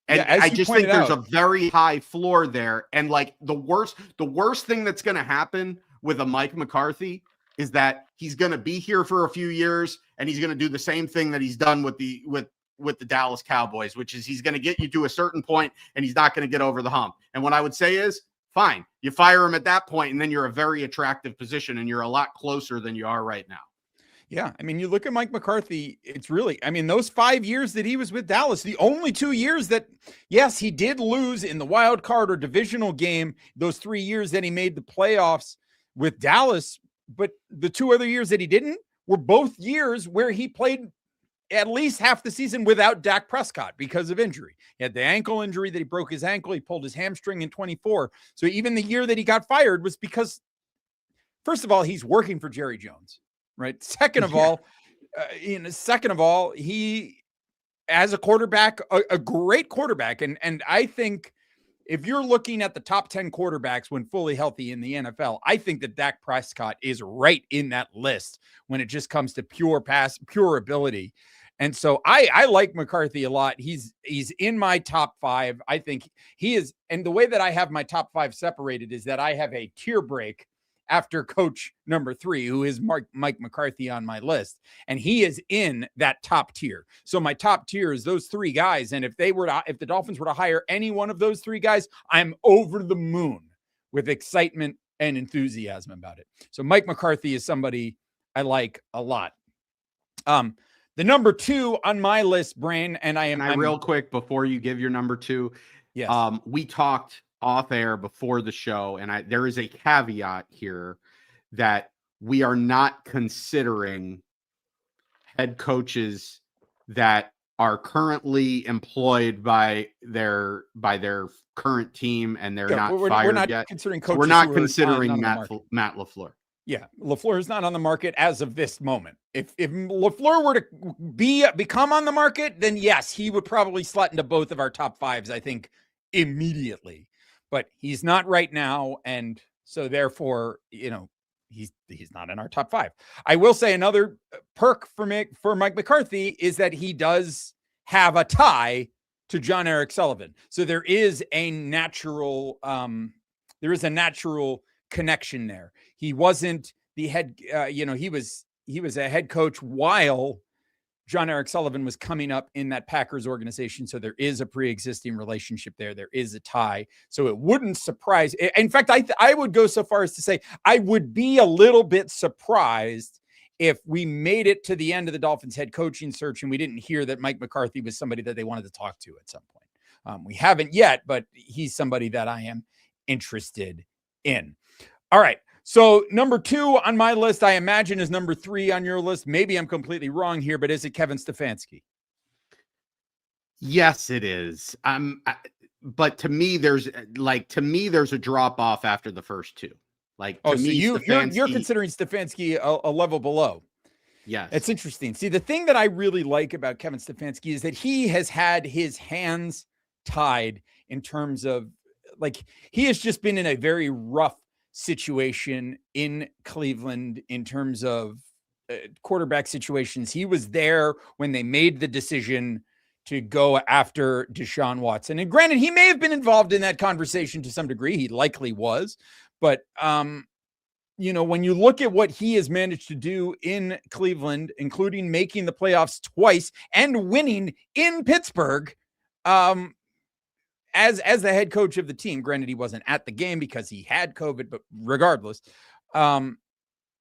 I just think there's a very high floor there. And like the worst thing that's going to happen with a Mike McCarthy is that he's going to be here for a few years and he's going to do the same thing that he's done with the Dallas Cowboys, which is he's going to get you to a certain point and he's not going to get over the hump. And what I would say is, fine, you fire him at that point and then you're a very attractive position and you're a lot closer than you are right now. Yeah, I mean, you look at Mike McCarthy, it's really, I mean, those 5 years that he was with Dallas, the only 2 years that, yes, he did lose in the wild card or divisional game, those 3 years that he made the playoffs with Dallas, but the 2 other years that he didn't were both years where he played at least half the season without Dak Prescott because of injury. He had the ankle injury that he broke his ankle. He pulled his hamstring in 24. So even the year that he got fired was because, first of all, he's working for Jerry Jones. Right. Second of all, he as a quarterback, a great quarterback. And I think if you're looking at the top 10 quarterbacks when fully healthy in the NFL, I think that Dak Prescott is right in that list when it just comes to pure ability. And so I like McCarthy a lot. He's in my top 5. I think he is. And the way that I have my top 5 separated is that I have a tier break after coach number 3, who is Mike McCarthy on my list. And he is in that top tier. So my top tier is those 3 guys. And if the Dolphins were to hire any one of those 3 guys, I'm over the moon with excitement and enthusiasm about it. So Mike McCarthy is somebody I like a lot. The number 2 on my list, Brain, and I'm real quick before you give your number 2. Yes. We talked off air before the show, and there is a caveat here that we are not considering head coaches that are currently employed by their current team and they're not we're fired not yet. considering So coaches. we're not who are considering not on the Matt LaFleur. Yeah, LaFleur is not on the market as of this moment. If LaFleur were to become on the market, then yes, he would probably slot into both of our top fives, I think, immediately. But he's not right now, and so therefore, he's not in our top five. I will say another perk for Mike McCarthy is that he does have a tie to Jon-Eric Sullivan. So there is a natural connection there. He wasn't the head, he was a head coach while Jon-Eric Sullivan was coming up in that Packers organization. So there is a pre-existing relationship there. There is a tie. So it wouldn't surprise. In fact, I would go so far as to say I would be a little bit surprised if we made it to the end of the Dolphins head coaching search and we didn't hear that Mike McCarthy was somebody that they wanted to talk to at some point. We haven't yet, but he's somebody that I am interested in. All right. So number 2 on my list, I imagine, is number 3 on your list. Maybe I'm completely wrong here, but is it Kevin Stefanski? Yes, it is. But to me, there's a drop off after the first 2. Like, to me, you're considering Stefanski a level below. Yes. It's interesting. See, the thing that I really like about Kevin Stefanski is that he has had his hands tied in terms of, like, he has just been in a very rough situation in Cleveland in terms of quarterback situations. He was there when they made the decision to go after Deshaun Watson. And granted, he may have been involved in that conversation to some degree. He likely was. But, when you look at what he has managed to do in Cleveland, including making the playoffs twice and winning in Pittsburgh, as the head coach of the team, granted, he wasn't at the game because he had COVID, but regardless,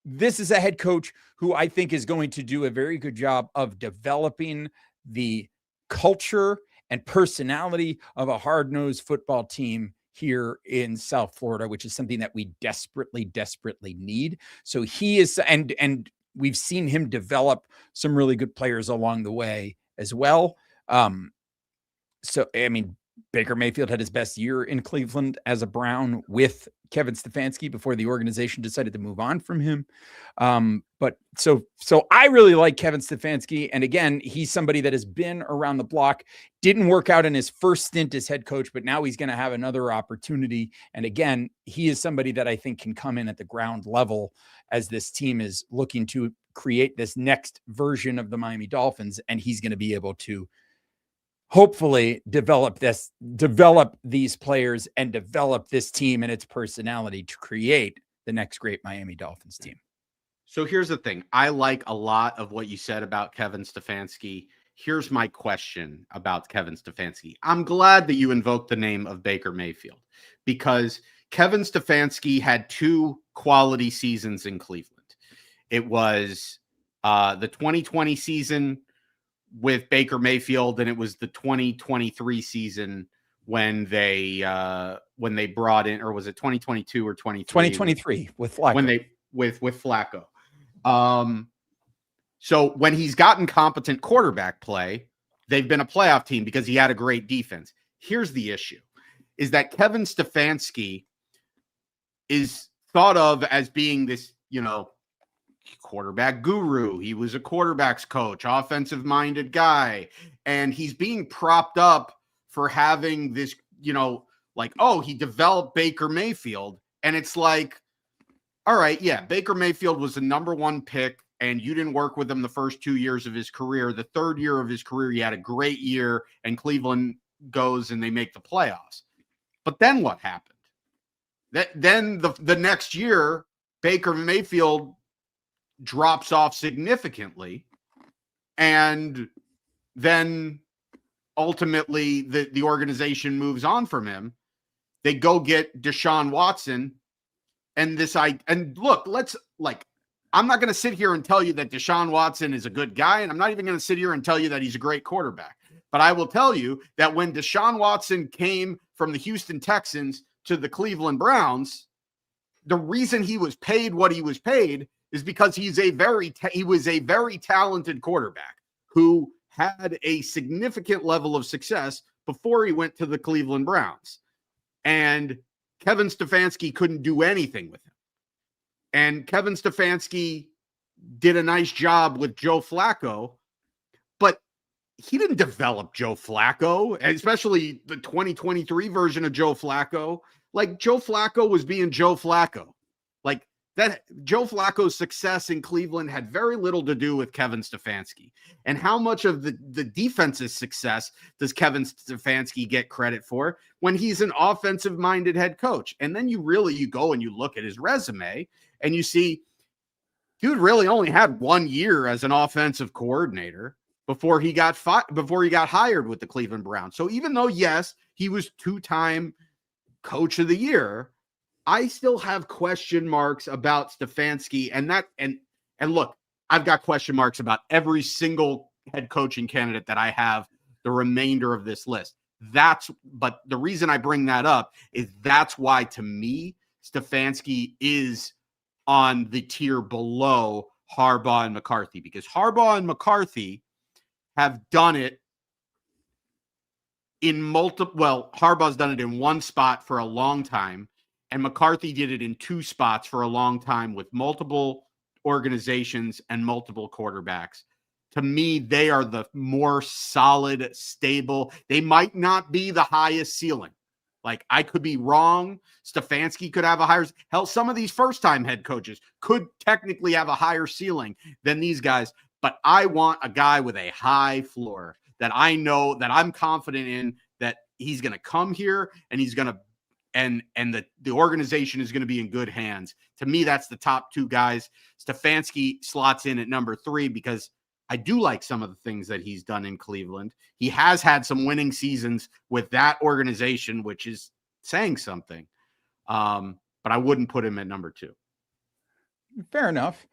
this is a head coach who I think is going to do a very good job of developing the culture and personality of a hard-nosed football team here in South Florida, which is something that we desperately, desperately need. So he is, and we've seen him develop some really good players along the way as well. Baker Mayfield had his best year in Cleveland as a Brown with Kevin Stefanski before the organization decided to move on from him. But so I really like Kevin Stefanski. And again, he's somebody that has been around the block, didn't work out in his first stint as head coach, but now he's going to have another opportunity. And again, he is somebody that I think can come in at the ground level as this team is looking to create this next version of the Miami Dolphins. And he's going to be able to hopefully develop these players and develop this team and its personality to create the next great Miami Dolphins team. So here's the thing. I like a lot of what you said about Kevin Stefanski. Here's my question about Kevin Stefanski. I'm glad that you invoked the name of Baker Mayfield because Kevin Stefanski had 2 quality seasons in Cleveland. It was the 2020 season with Baker Mayfield, and it was the 2023 season when they brought in, or was it 2022 or 2023 with Flacco. When they with Flacco. So when he's gotten competent quarterback play, they've been a playoff team because he had a great defense. Here's the issue, is that Kevin Stefanski is thought of as being this, quarterback guru. He was a quarterback's coach, offensive-minded guy, and he's being propped up for having this, he developed Baker Mayfield, and it's like, all right, yeah, Baker Mayfield was the number 1 pick, and you didn't work with him the first 2 years of his career. The 3rd year of his career, he had a great year, and Cleveland goes and they make the playoffs. But then what happened? Then the next year, Baker Mayfield drops off significantly, and then ultimately the organization moves on from him. They go get Deshaun Watson, and look, I'm not going to sit here and tell you that Deshaun Watson is a good guy, and I'm not even going to sit here and tell you that he's a great quarterback. But I will tell you that when Deshaun Watson came from the Houston Texans to the Cleveland Browns, the reason he was paid what he was paid is because he was a very talented quarterback who had a significant level of success before he went to the Cleveland Browns. And Kevin Stefanski couldn't do anything with him. And Kevin Stefanski did a nice job with Joe Flacco, but he didn't develop Joe Flacco, especially the 2023 version of Joe Flacco. Like, Joe Flacco was being Joe Flacco. Like, that Joe Flacco's success in Cleveland had very little to do with Kevin Stefanski. And how much of the defense's success does Kevin Stefanski get credit for when he's an offensive-minded head coach? And then you go and you look at his resume and you see, dude really only had 1 year as an offensive coordinator before he got hired with the Cleveland Browns. So even though, yes, he was 2-time coach of the year, I still have question marks about Stefanski, and look, I've got question marks about every single head coaching candidate that I have the remainder of this list. But the reason I bring that up is that's why, to me, Stefanski is on the tier below Harbaugh and McCarthy, because Harbaugh and McCarthy have done it in Harbaugh's done it in one spot for a long time, and McCarthy did it in 2 spots for a long time with multiple organizations and multiple quarterbacks. To me, they are the more solid, stable. They might not be the highest ceiling. Like, I could be wrong. Stefanski could have a higher, hell, some of these first-time head coaches could technically have a higher ceiling than these guys. But I want a guy with a high floor that I know, that I'm confident in, that he's going to come here and he's going to, and the organization is going to be in good hands. To me, that's the top 2 guys. Stefanski slots in at number 3 because I do like some of the things that he's done in Cleveland. He has had some winning seasons with that organization, which is saying something. But I wouldn't put him at number 2. Fair enough.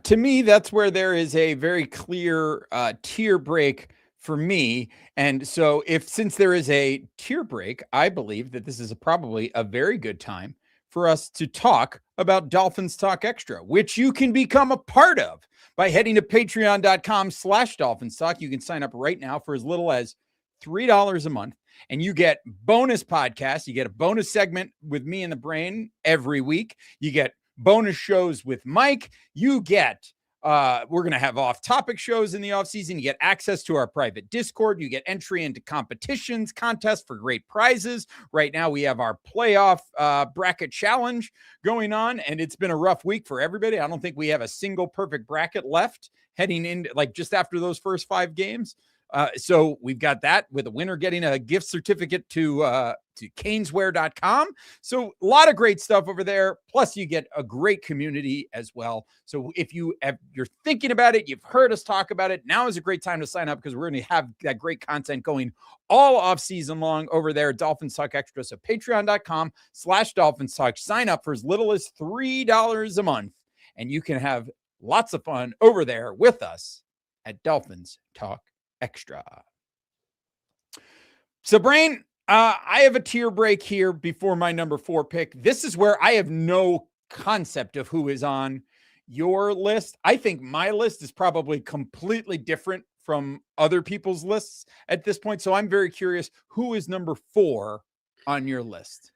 To me, that's where there is a very clear tier break for me. And so since there is a tier break, I believe that this is probably a very good time for us to talk about Dolphins Talk Extra, which you can become a part of by heading to patreon.com/Dolphins Talk. You can sign up right now for as little as $3 a month, and you get bonus podcasts. You get a bonus segment with me and the Brain every week. You get bonus shows with Mike. You get we're going to have off-topic shows in the off-season. You get access to our private Discord. You get entry into competitions, contests for great prizes. Right now, we have our playoff bracket challenge going on, and it's been a rough week for everybody. I don't think we have a single perfect bracket left heading in, like, just after those first 5 games. So we've got that, with a winner getting a gift certificate to caneswear.com. So a lot of great stuff over there. Plus you get a great community as well. So if you're thinking about it, you've heard us talk about it, now is a great time to sign up, because we're going to have that great content going all off season long over there at Dolphins Talk Extra. So patreon.com/Dolphins Talk. Sign up for as little as $3 a month, and you can have lots of fun over there with us at Dolphins Talk Extra. So, Brain, I have a tier break here before my number 4 pick. This is where I have no concept of who is on your list. I think my list is probably completely different from other people's lists at this point. So I'm very curious, who is number 4 on your list?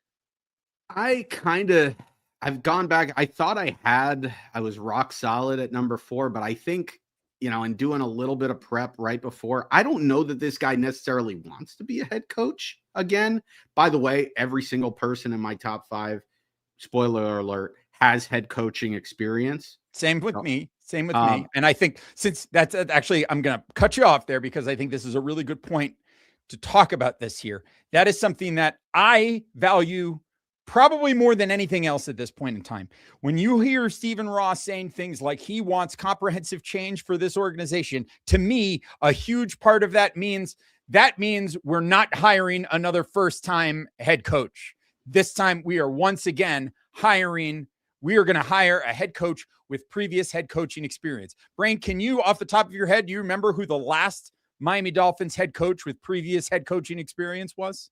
I've gone back. I thought I was rock solid at number 4, but I think, and doing a little bit of prep right before, I don't know that this guy necessarily wants to be a head coach again. By the way, every single person in my top 5, spoiler alert, has head coaching experience. Same with me. And I think, since that's actually, I'm going to cut you off there, because I think this is a really good point to talk about this here. That is something that I value probably more than anything else at this point in time. When you hear Stephen Ross saying things like he wants comprehensive change for this organization, to me, a huge part of that means we're not hiring another first-time head coach. This time we are once again we are going to hire a head coach with previous head coaching experience. Brain, can you, off the top of your head, do you remember who the last Miami Dolphins head coach with previous head coaching experience was?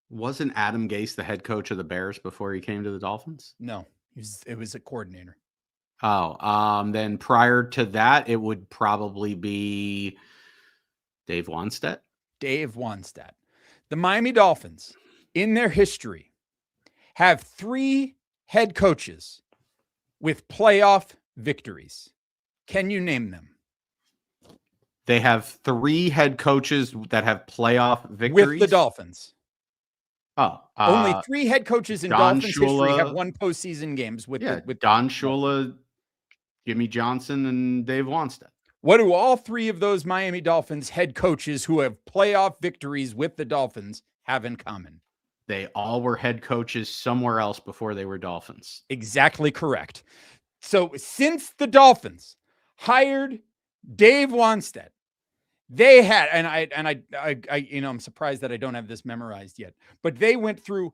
Wasn't Adam Gase the head coach of the Bears before he came to the Dolphins? No, it was a coordinator. Oh, then prior to that, it would probably be Dave Wannstedt. Dave Wannstedt. The Miami Dolphins, in their history, have 3 head coaches with playoff victories. Can you name them? They have 3 head coaches that have playoff victories with the Dolphins. Only 3 head coaches in Don Dolphins Shula, history have won postseason games with Don Shula, Jimmy Johnson, and Dave Wannstedt. What do all 3 of those Miami Dolphins head coaches who have playoff victories with the Dolphins have in common? They all were head coaches somewhere else before they were Dolphins. Exactly correct. So since the Dolphins hired Dave Wannstedt, they had, and I, you know, I'm surprised that I don't have this memorized yet, but they went through.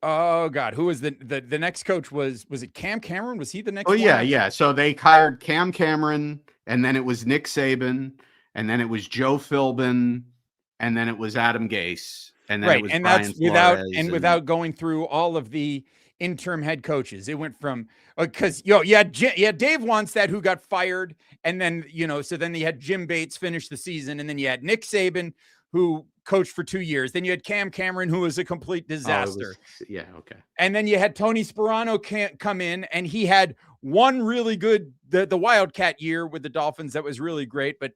Oh God, who was the next coach? Was it Cam Cameron? Was he the next? Oh yeah. So they hired Cam Cameron, and then it was Nick Saban, and then it was Joe Philbin, and then it was Adam Gase, and then it was and Brian that's Flores without going through all of the interim head coaches. It went from because you had Dave Wannstedt who got fired, and then so then you had Jim Bates finish the season, and then you had Nick Saban who coached for 2 years. Then you had Cam Cameron who was a complete disaster. Okay. And then you had Tony Sperano come in, and he had one really good the Wildcat year with the Dolphins that was really great, but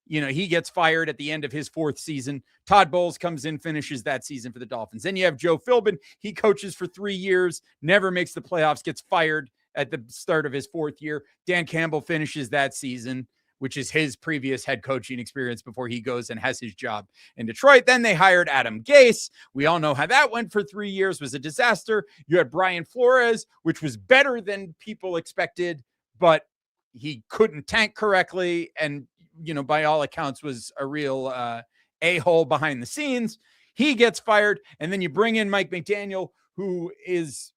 he gets fired at the end of his 4th season. Todd Bowles comes in, finishes that season for the Dolphins. Then you have Joe Philbin. He coaches for 3 years, never makes the playoffs, gets fired at the start of his 4th year. Dan Campbell finishes that season, which is his previous head coaching experience before he goes and has his job in Detroit. Then they hired Adam Gase. We all know how that went for 3 years, was a disaster. You had Brian Flores, which was better than people expected, but he couldn't tank correctly. And, by all accounts was a real a-hole behind the scenes. He gets fired. And then you bring in Mike McDaniel, who is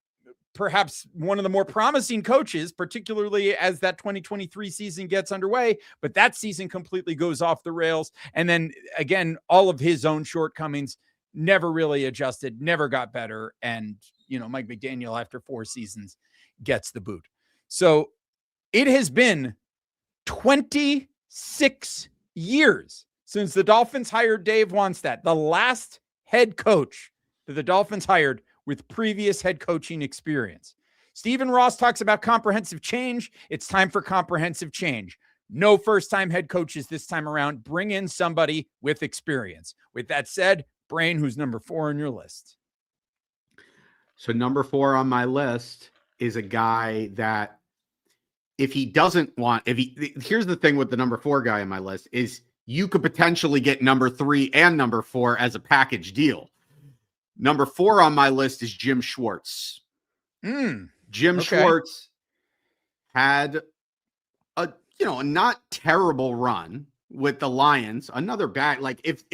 perhaps one of the more promising coaches, particularly as that 2023 season gets underway, but that season completely goes off the rails. And then again, all of his own shortcomings, never really adjusted, never got better. And, Mike McDaniel after 4 seasons gets the boot. So it has been 26 years since the Dolphins hired Dave Wannstedt, the last head coach that the Dolphins hired with previous head coaching experience. Stephen Ross talks about comprehensive change. It's time for comprehensive change. No first-time head coaches this time around. Bring in somebody with experience. With that said, Brain, who's number 4 on your list? So number 4 on my list is a guy that here's the thing with the number 4 guy on my list is you could potentially get number 3 and number 4 as a package deal. Number 4 on my list is Jim Schwartz. Jim Schwartz had a not terrible run with the Lions. Another bad, like if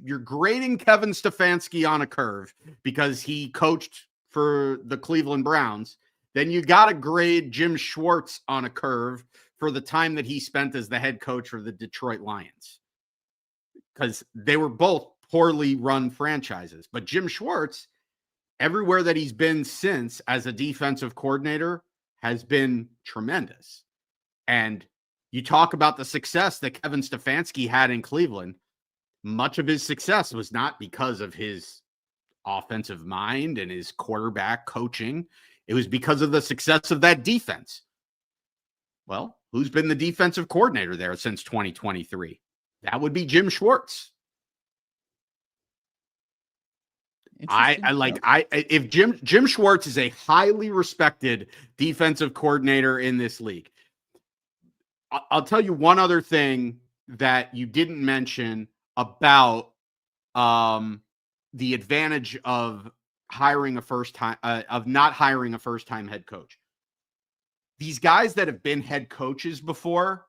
you're grading Kevin Stefanski on a curve because he coached for the Cleveland Browns, then you got to grade Jim Schwartz on a curve for the time that he spent as the head coach for the Detroit Lions, because they were both poorly run franchises. But Jim Schwartz, everywhere that he's been since as a defensive coordinator, has been tremendous. And you talk about the success that Kevin Stefanski had in Cleveland. Much of his success was not because of his offensive mind and his quarterback coaching. It was because of the success of that defense. Well, who's been the defensive coordinator there since 2023? That would be Jim Schwartz. If Jim Schwartz is a highly respected defensive coordinator in this league. I'll tell you one other thing that you didn't mention about the advantage of not hiring a first-time head coach. These guys that have been head coaches before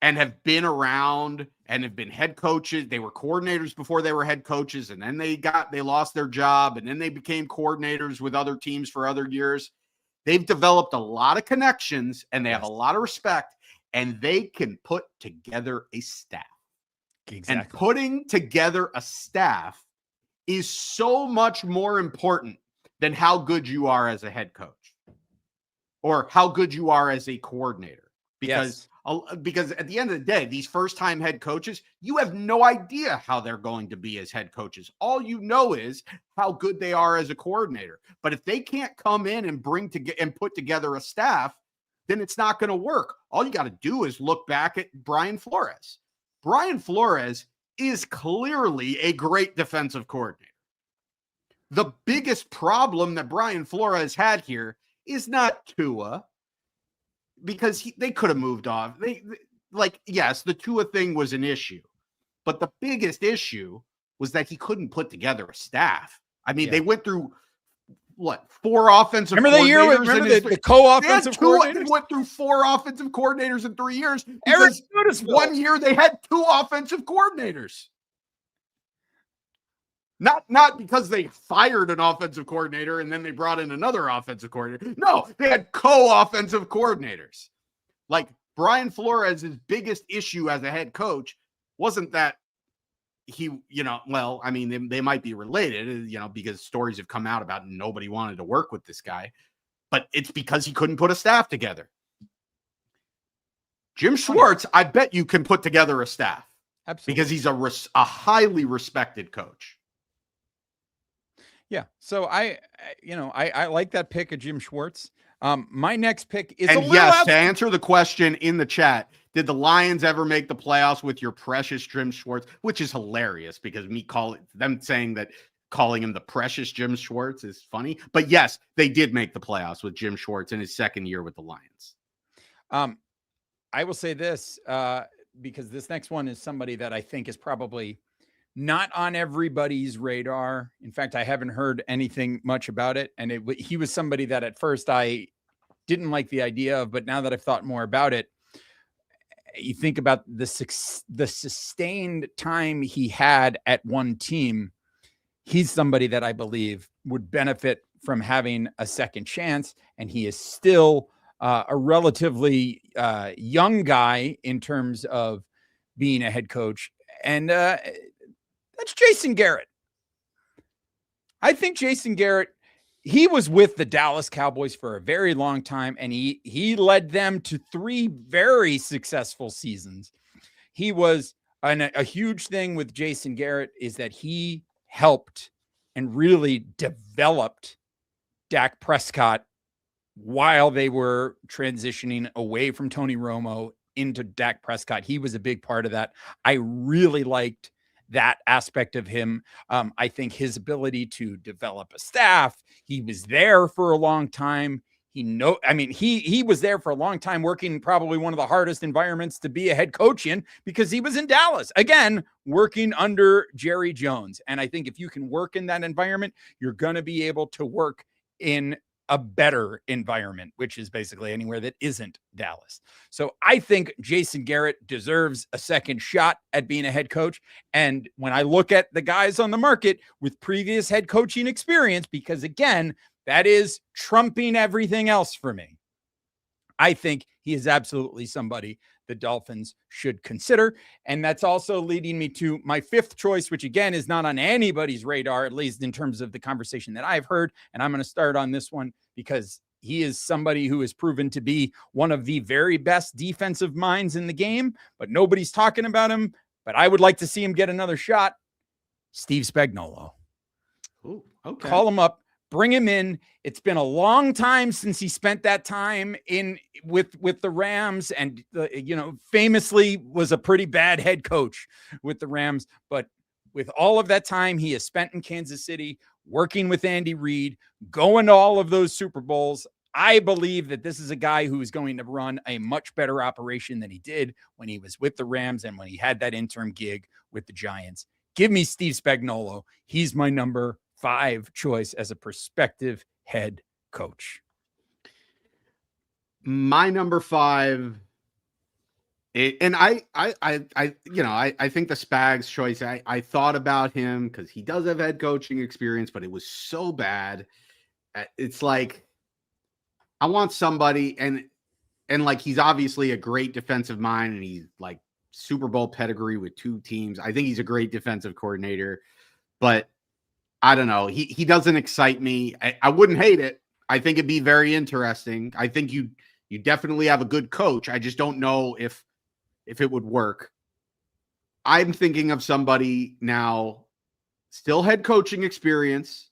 and have been around and have been head coaches, they were coordinators before they were head coaches, and then they lost their job, and then they became coordinators with other teams for other years. They've developed a lot of connections, and they have a lot of respect, and they can put together a staff. Exactly. And putting together a staff is so much more important than how good you are as a head coach or how good you are as a coordinator. Because Because at the end of the day, these first-time head coaches, you have no idea how they're going to be as head coaches. All you know is how good they are as a coordinator. But if they can't come in and put together a staff, then it's not going to work. All you got to do is look back at Brian Flores. Brian Flores is clearly a great defensive coordinator. The biggest problem that Brian Flores had here is not Tua, because they could have moved off. Yes, the Tua thing was an issue, but the biggest issue was that he couldn't put together a staff. I mean, they went through four offensive coordinators. Remember the co-offensive coordinators? They went through 4 offensive coordinators in 3 years. Eric Because 1 year they had 2 offensive coordinators. Not because they fired an offensive coordinator and then they brought in another offensive coordinator. No, they had co-offensive coordinators. Like, Brian Flores' biggest issue as a head coach wasn't that he, they might be related, because stories have come out about nobody wanted to work with this guy, but it's because he couldn't put a staff together. Jim Schwartz, I bet you can put together a staff. Absolutely. Because he's a highly respected coach. Yeah. So I like that pick of Jim Schwartz. My next pick is to answer the question in the chat, did the Lions ever make the playoffs with your precious Jim Schwartz? Which is hilarious because calling him the precious Jim Schwartz is funny. But yes, they did make the playoffs with Jim Schwartz in his second year with the Lions. I will say this because this next one is somebody that I think is probably not on everybody's radar. In fact, I haven't heard anything much about it. And he was somebody that at first I didn't like the idea of, but now that I've thought more about it, you think about the sustained time he had at one team. He's somebody that I believe would benefit from having a second chance. And he is still a relatively young guy in terms of being a head coach. And that's Jason Garrett. I think Jason Garrett, he was with the Dallas Cowboys for a very long time, and he led them to 3 very successful seasons. He was a huge thing with Jason Garrett is that he helped and really developed Dak Prescott while they were transitioning away from Tony Romo into Dak Prescott. He was a big part of that. I really liked that aspect of him. I think his ability to develop a staff, he was there for a long time. He was there for a long time working probably one of the hardest environments to be a head coach in because he was in Dallas, again, working under Jerry Jones. And I think if you can work in that environment, you're going to be able to work in a better environment, which is basically anywhere that isn't Dallas. So I think Jason Garrett deserves a second shot at being a head coach. And when I look at the guys on the market with previous head coaching experience, because again, that is trumping everything else for me, I think he is absolutely somebody the Dolphins should consider. And that's also leading me to my 5th choice, which again is not on anybody's radar, at least in terms of the conversation that I've heard. And I'm going to start on this one because he is somebody who has proven to be one of the very best defensive minds in the game, but nobody's talking about him. But I would like to see him get another shot. Steve Spagnuolo. Ooh, okay. Call him up. Bring him in. It's been a long time since he spent that time with the Rams, and famously was a pretty bad head coach with the Rams. But with all of that time he has spent in Kansas City, working with Andy Reid, going to all of those Super Bowls, I believe that this is a guy who is going to run a much better operation than he did when he was with the Rams and when he had that interim gig with the Giants. Give me Steve Spagnuolo. He's my number 5 choice as a prospective head coach. My number 5, and I think the Spags choice, I thought about him because he does have head coaching experience, but it was so bad. It's like, I want somebody, and like, he's obviously a great defensive mind, and he's like Super Bowl pedigree with 2 teams. I think he's a great defensive coordinator, but I don't know. He doesn't excite me. I wouldn't hate it. I think it'd be very interesting. I think You definitely have a good coach. I just don't know if it would work. I'm thinking of somebody now, still head coaching experience,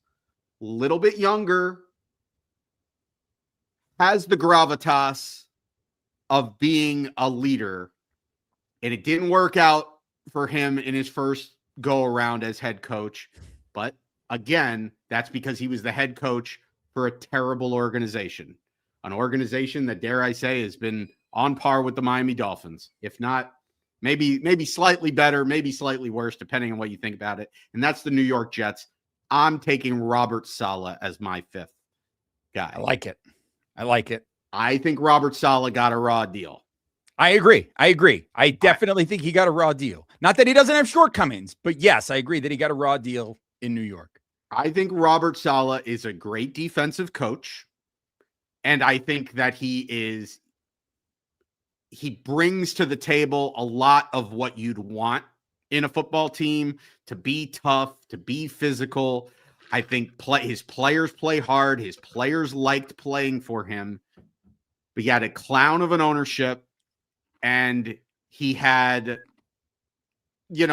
a little bit younger, has the gravitas of being a leader, and it didn't work out for him in his first go around as head coach. But again, that's because he was the head coach for a terrible organization, an organization that, dare I say, has been on par with the Miami Dolphins, if not maybe slightly better, maybe slightly worse, depending on what you think about it. And that's the New York Jets. I'm taking Robert Saleh as my fifth guy. I like it. I think Robert Saleh got a raw deal. I agree. I definitely think he got a raw deal. Not that he doesn't have shortcomings, but yes, I agree that he got a raw deal in New York. I think Robert Saleh is a great defensive coach. And I think that he brings to the table a lot of what you'd want in a football team: to be tough, to be physical. I think his players play hard. His players liked playing for him. But he had a clown of an ownership, and he had, he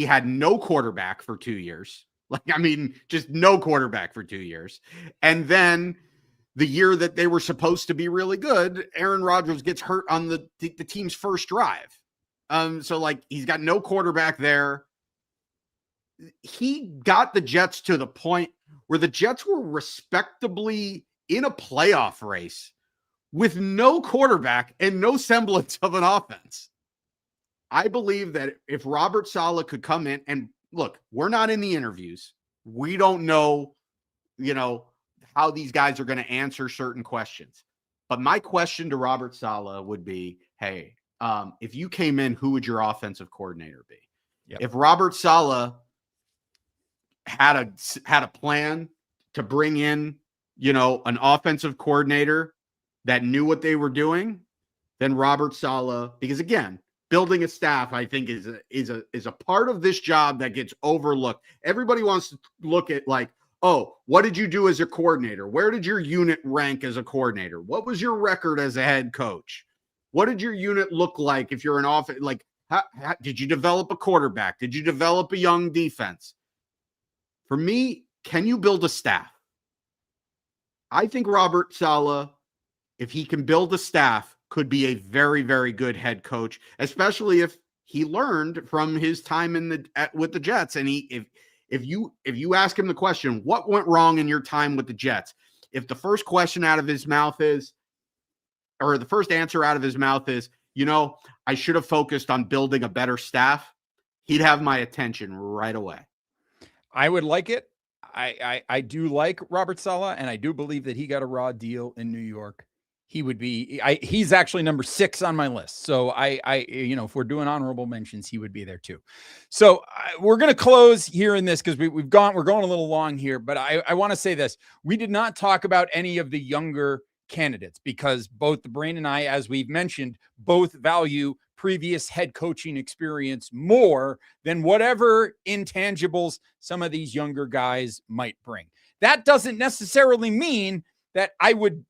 had no quarterback for 2 years. Just no quarterback for 2 years. And then the year that they were supposed to be really good, Aaron Rodgers gets hurt on the team's first drive. So he's got no quarterback there. He got the Jets to the point where the Jets were respectably in a playoff race with no quarterback and no semblance of an offense. I believe that if Robert Saleh could come in, and look, we're not in the interviews. We don't know, how these guys are going to answer certain questions. But my question to Robert Saleh would be, hey, if you came in, who would your offensive coordinator be? Yep. If Robert Saleh had a plan to bring in, an offensive coordinator that knew what they were doing, then Robert Saleh, because again, building a staff, I think is a part of this job that gets overlooked. Everybody wants to look at oh, what did you do as a coordinator? Where did your unit rank as a coordinator? What was your record as a head coach? What did your unit look like if you're an offense? How did you develop a quarterback? Did you develop a young defense? For me, can you build a staff? I think Robert Saleh, if he can build a staff, could be a very, very good head coach, especially if he learned from his time with the Jets. And if you ask him the question, what went wrong in your time with the Jets? If the first question out of his mouth is, or the first answer out of his mouth is, I should have focused on building a better staff, he'd have my attention right away. I would like it. I do like Robert Saleh, and I do believe that he got a raw deal in New York. He would be, he's actually number 6 on my list. So if we're doing honorable mentions, he would be there too. So we're going to close here in this because we're going a little long here, but I want to say this. We did not talk about any of the younger candidates because both Brain and I, as we've mentioned, both value previous head coaching experience more than whatever intangibles some of these younger guys might bring. That doesn't necessarily mean that I would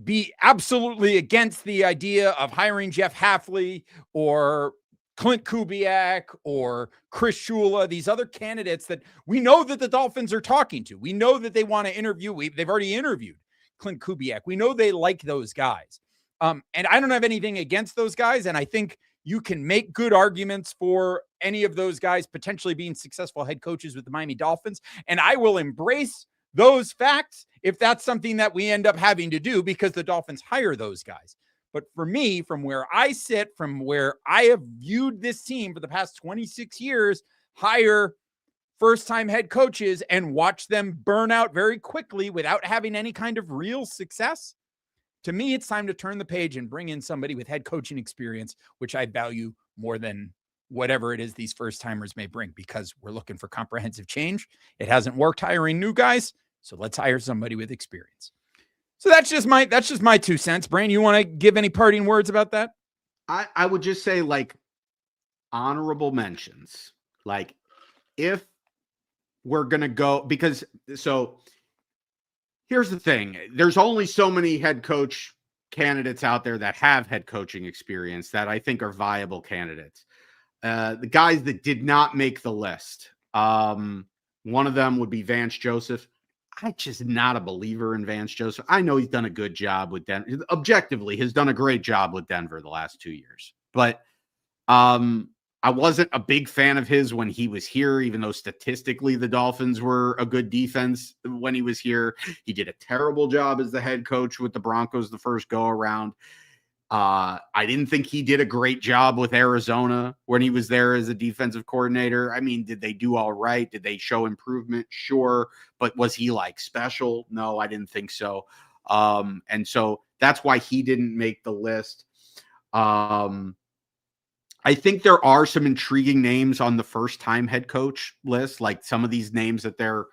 be absolutely against the idea of hiring Jeff Hafley or Clint Kubiak or Chris Shula, these other candidates that we know that the Dolphins are talking to. We know that they want to interview. They've already interviewed Clint Kubiak. We know they like those guys. And I don't have anything against those guys. And I think you can make good arguments for any of those guys potentially being successful head coaches with the Miami Dolphins. And I will embrace those facts if that's something that we end up having to do because the Dolphins hire those guys. But for me, from where I sit, from where I have viewed this team for the past 26 years, hire first-time head coaches and watch them burn out very quickly without having any kind of real success. To me, it's time to turn the page and bring in somebody with head coaching experience, which I value more than whatever it is these first-timers may bring, because we're looking for comprehensive change. It hasn't worked hiring new guys, so let's hire somebody with experience. So that's just my 2 cents. Brain, you want to give any parting words about that? I would just say honorable mentions. If we're going to go, because Here's the thing. There's only so many head coach candidates out there that have head coaching experience that I think are viable candidates. The guys that did not make the list. One of them would be Vance Joseph. I'm just not a believer in Vance Joseph. I know he's done a good job with Denver. Objectively, has done a great job with Denver the last 2 years. But I wasn't a big fan of his when he was here, even though statistically the Dolphins were a good defense when he was here. He did a terrible job as the head coach with the Broncos the first go around. I didn't think he did a great job with Arizona when he was there as a defensive coordinator. I mean, did they do all right? Did they show improvement? Sure. But was he like special? No, I didn't think so. And so that's why he didn't make the list. I think there are some intriguing names on the first-time head coach list, like some of these names that they're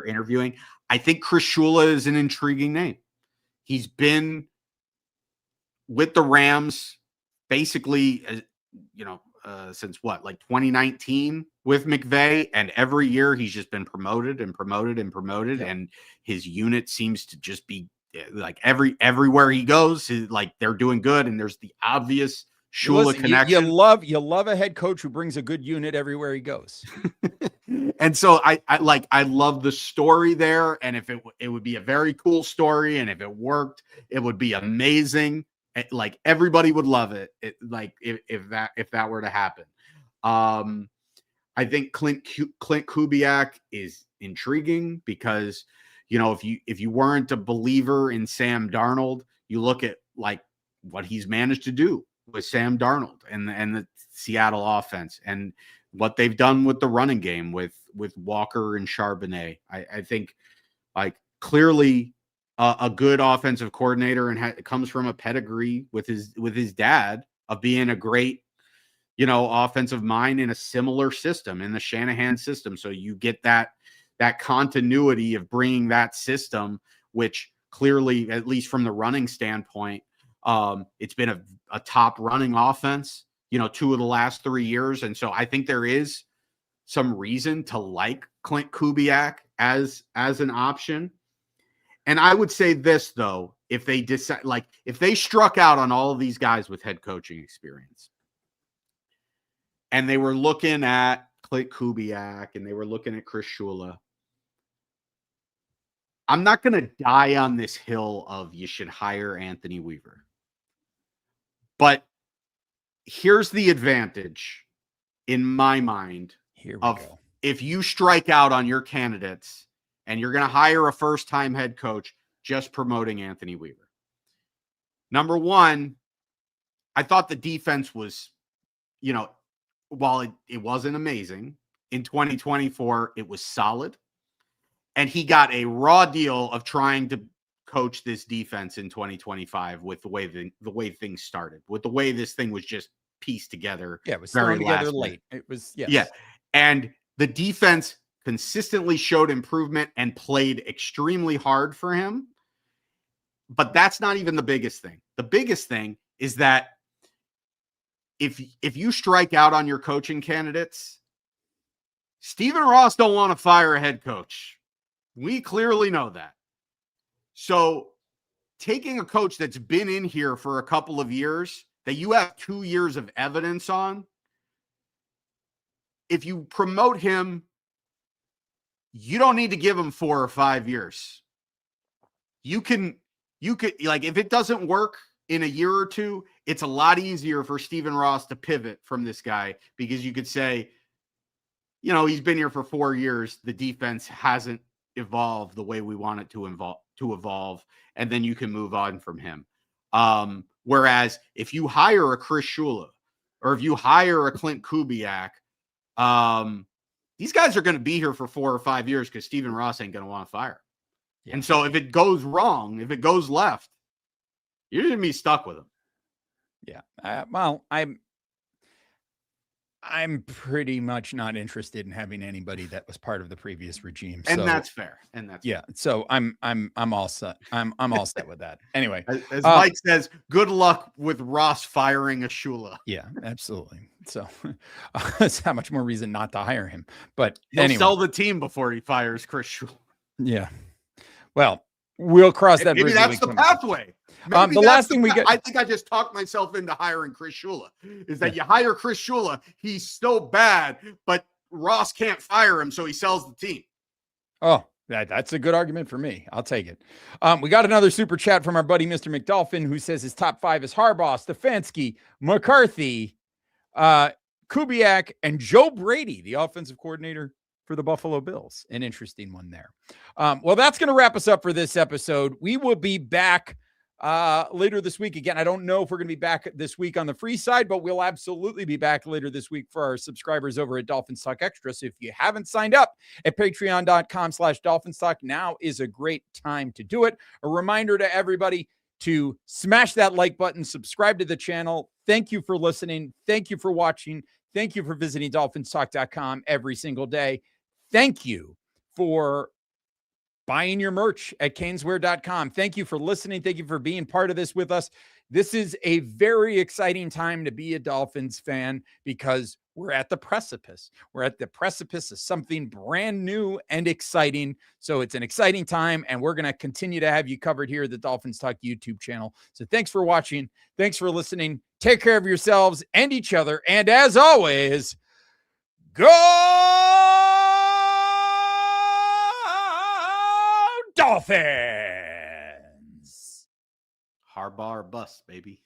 interviewing. I think Chris Shula is an intriguing name. He's been with the Rams basically, since what, like 2019 with McVay, and every year he's just been promoted and promoted and promoted, and his unit seems to just be like everywhere he goes, like they're doing good, and there's the obvious Shula connection. You love a head coach who brings a good unit everywhere he goes. And so I love the story there, and if it would be a very cool story, and if it worked, it would be amazing. Like everybody would love it. If that were to happen. I think Clint Kubiak is intriguing because, if you weren't a believer in Sam Darnold, you look at like what he's managed to do with Sam Darnold and the Seattle offense, and what they've done with the running game with Walker and Charbonnet. I think like clearly a good offensive coordinator, and comes from a pedigree with his dad of being a great, offensive mind in a similar system, in the Shanahan system. So you get that continuity of bringing that system, which clearly, at least from the running standpoint, it's been a top running offense, 2 of the last 3 years. And so I think there is some reason to like Clint Kubiak as an option. And I would say this, though, if they decide, like if they struck out on all of these guys with head coaching experience, and they were looking at Clint Kubiak and they were looking at Chris Shula, I'm not going to die on this hill of you should hire Anthony Weaver. But here's the advantage in my mind if you strike out on your candidates and you're going to hire a first-time head coach just promoting Anthony Weaver. Number one, I thought the defense was, while it wasn't amazing, in 2024, it was solid. And he got a raw deal of trying to coach this defense in 2025 with the way things started, with the way this thing was just pieced together. Yeah, it was thrown together late. It was, yes. Yeah. And the defense consistently showed improvement and played extremely hard for him. But that's not even the biggest thing. The biggest thing is that if you strike out on your coaching candidates, Stephen Ross don't want to fire a head coach. We clearly know that. So taking a coach that's been in here for a couple of years, that you have 2 years of evidence on, if you promote him, you don't need to give him 4 or 5 years. You could, like, if it doesn't work in a year or two, it's a lot easier for Stephen Ross to pivot from this guy, because you could say, he's been here for 4 years. The defense hasn't evolved the way we want it to evolve. And then you can move on from him. Whereas if you hire a Chris Shula, or if you hire a Clint Kubiak, these guys are going to be here for 4 or 5 years because Stephen Ross ain't going to want to fire. Yeah. And so if it goes wrong, if it goes left, you're going to be stuck with them. Yeah. I'm pretty much not interested in having anybody that was part of the previous regime. And that's fair. Fair. So I'm all set. I'm all set with that. Anyway, as Mike says, good luck with Ross firing a Shula. Yeah, absolutely. So that's how much more reason not to hire him. But he'll sell the team before he fires Chris Shula. Yeah. Well, we'll cross that Maybe bridge. that's the pathway. Maybe the last thing we get. I think I just talked myself into hiring Chris Shula. Is that you hire Chris Shula? He's so bad, but Ross can't fire him, so he sells the team. Oh, that's a good argument for me. I'll take it. We got another super chat from our buddy Mr. McDolphin, who says his top 5 is Harbaugh, Stefanski, McCarthy, Kubiak, and Joe Brady, the offensive coordinator for the Buffalo Bills. An interesting one there. Well, that's going to wrap us up for this episode. We will be back later this week. Again, I don't know if we're going to be back this week on the free side, but we'll absolutely be back later this week for our subscribers over at Dolphins Talk Extra. So if you haven't signed up at patreon.com/DolphinsTalk, now is a great time to do it. A reminder to everybody to smash that like button, subscribe to the channel. Thank you for listening. Thank you for watching. Thank you for visiting DolphinsTalk.com every single day. Thank you for buying your merch at caneswear.com. Thank you for listening. Thank you for being part of this with us. This is a very exciting time to be a Dolphins fan because we're at the precipice. We're at the precipice of something brand new and exciting. So it's an exciting time, and we're going to continue to have you covered here at the Dolphins Talk YouTube channel. So thanks for watching. Thanks for listening. Take care of yourselves and each other. And as always, go Dolphins! Harbaugh or bust, baby.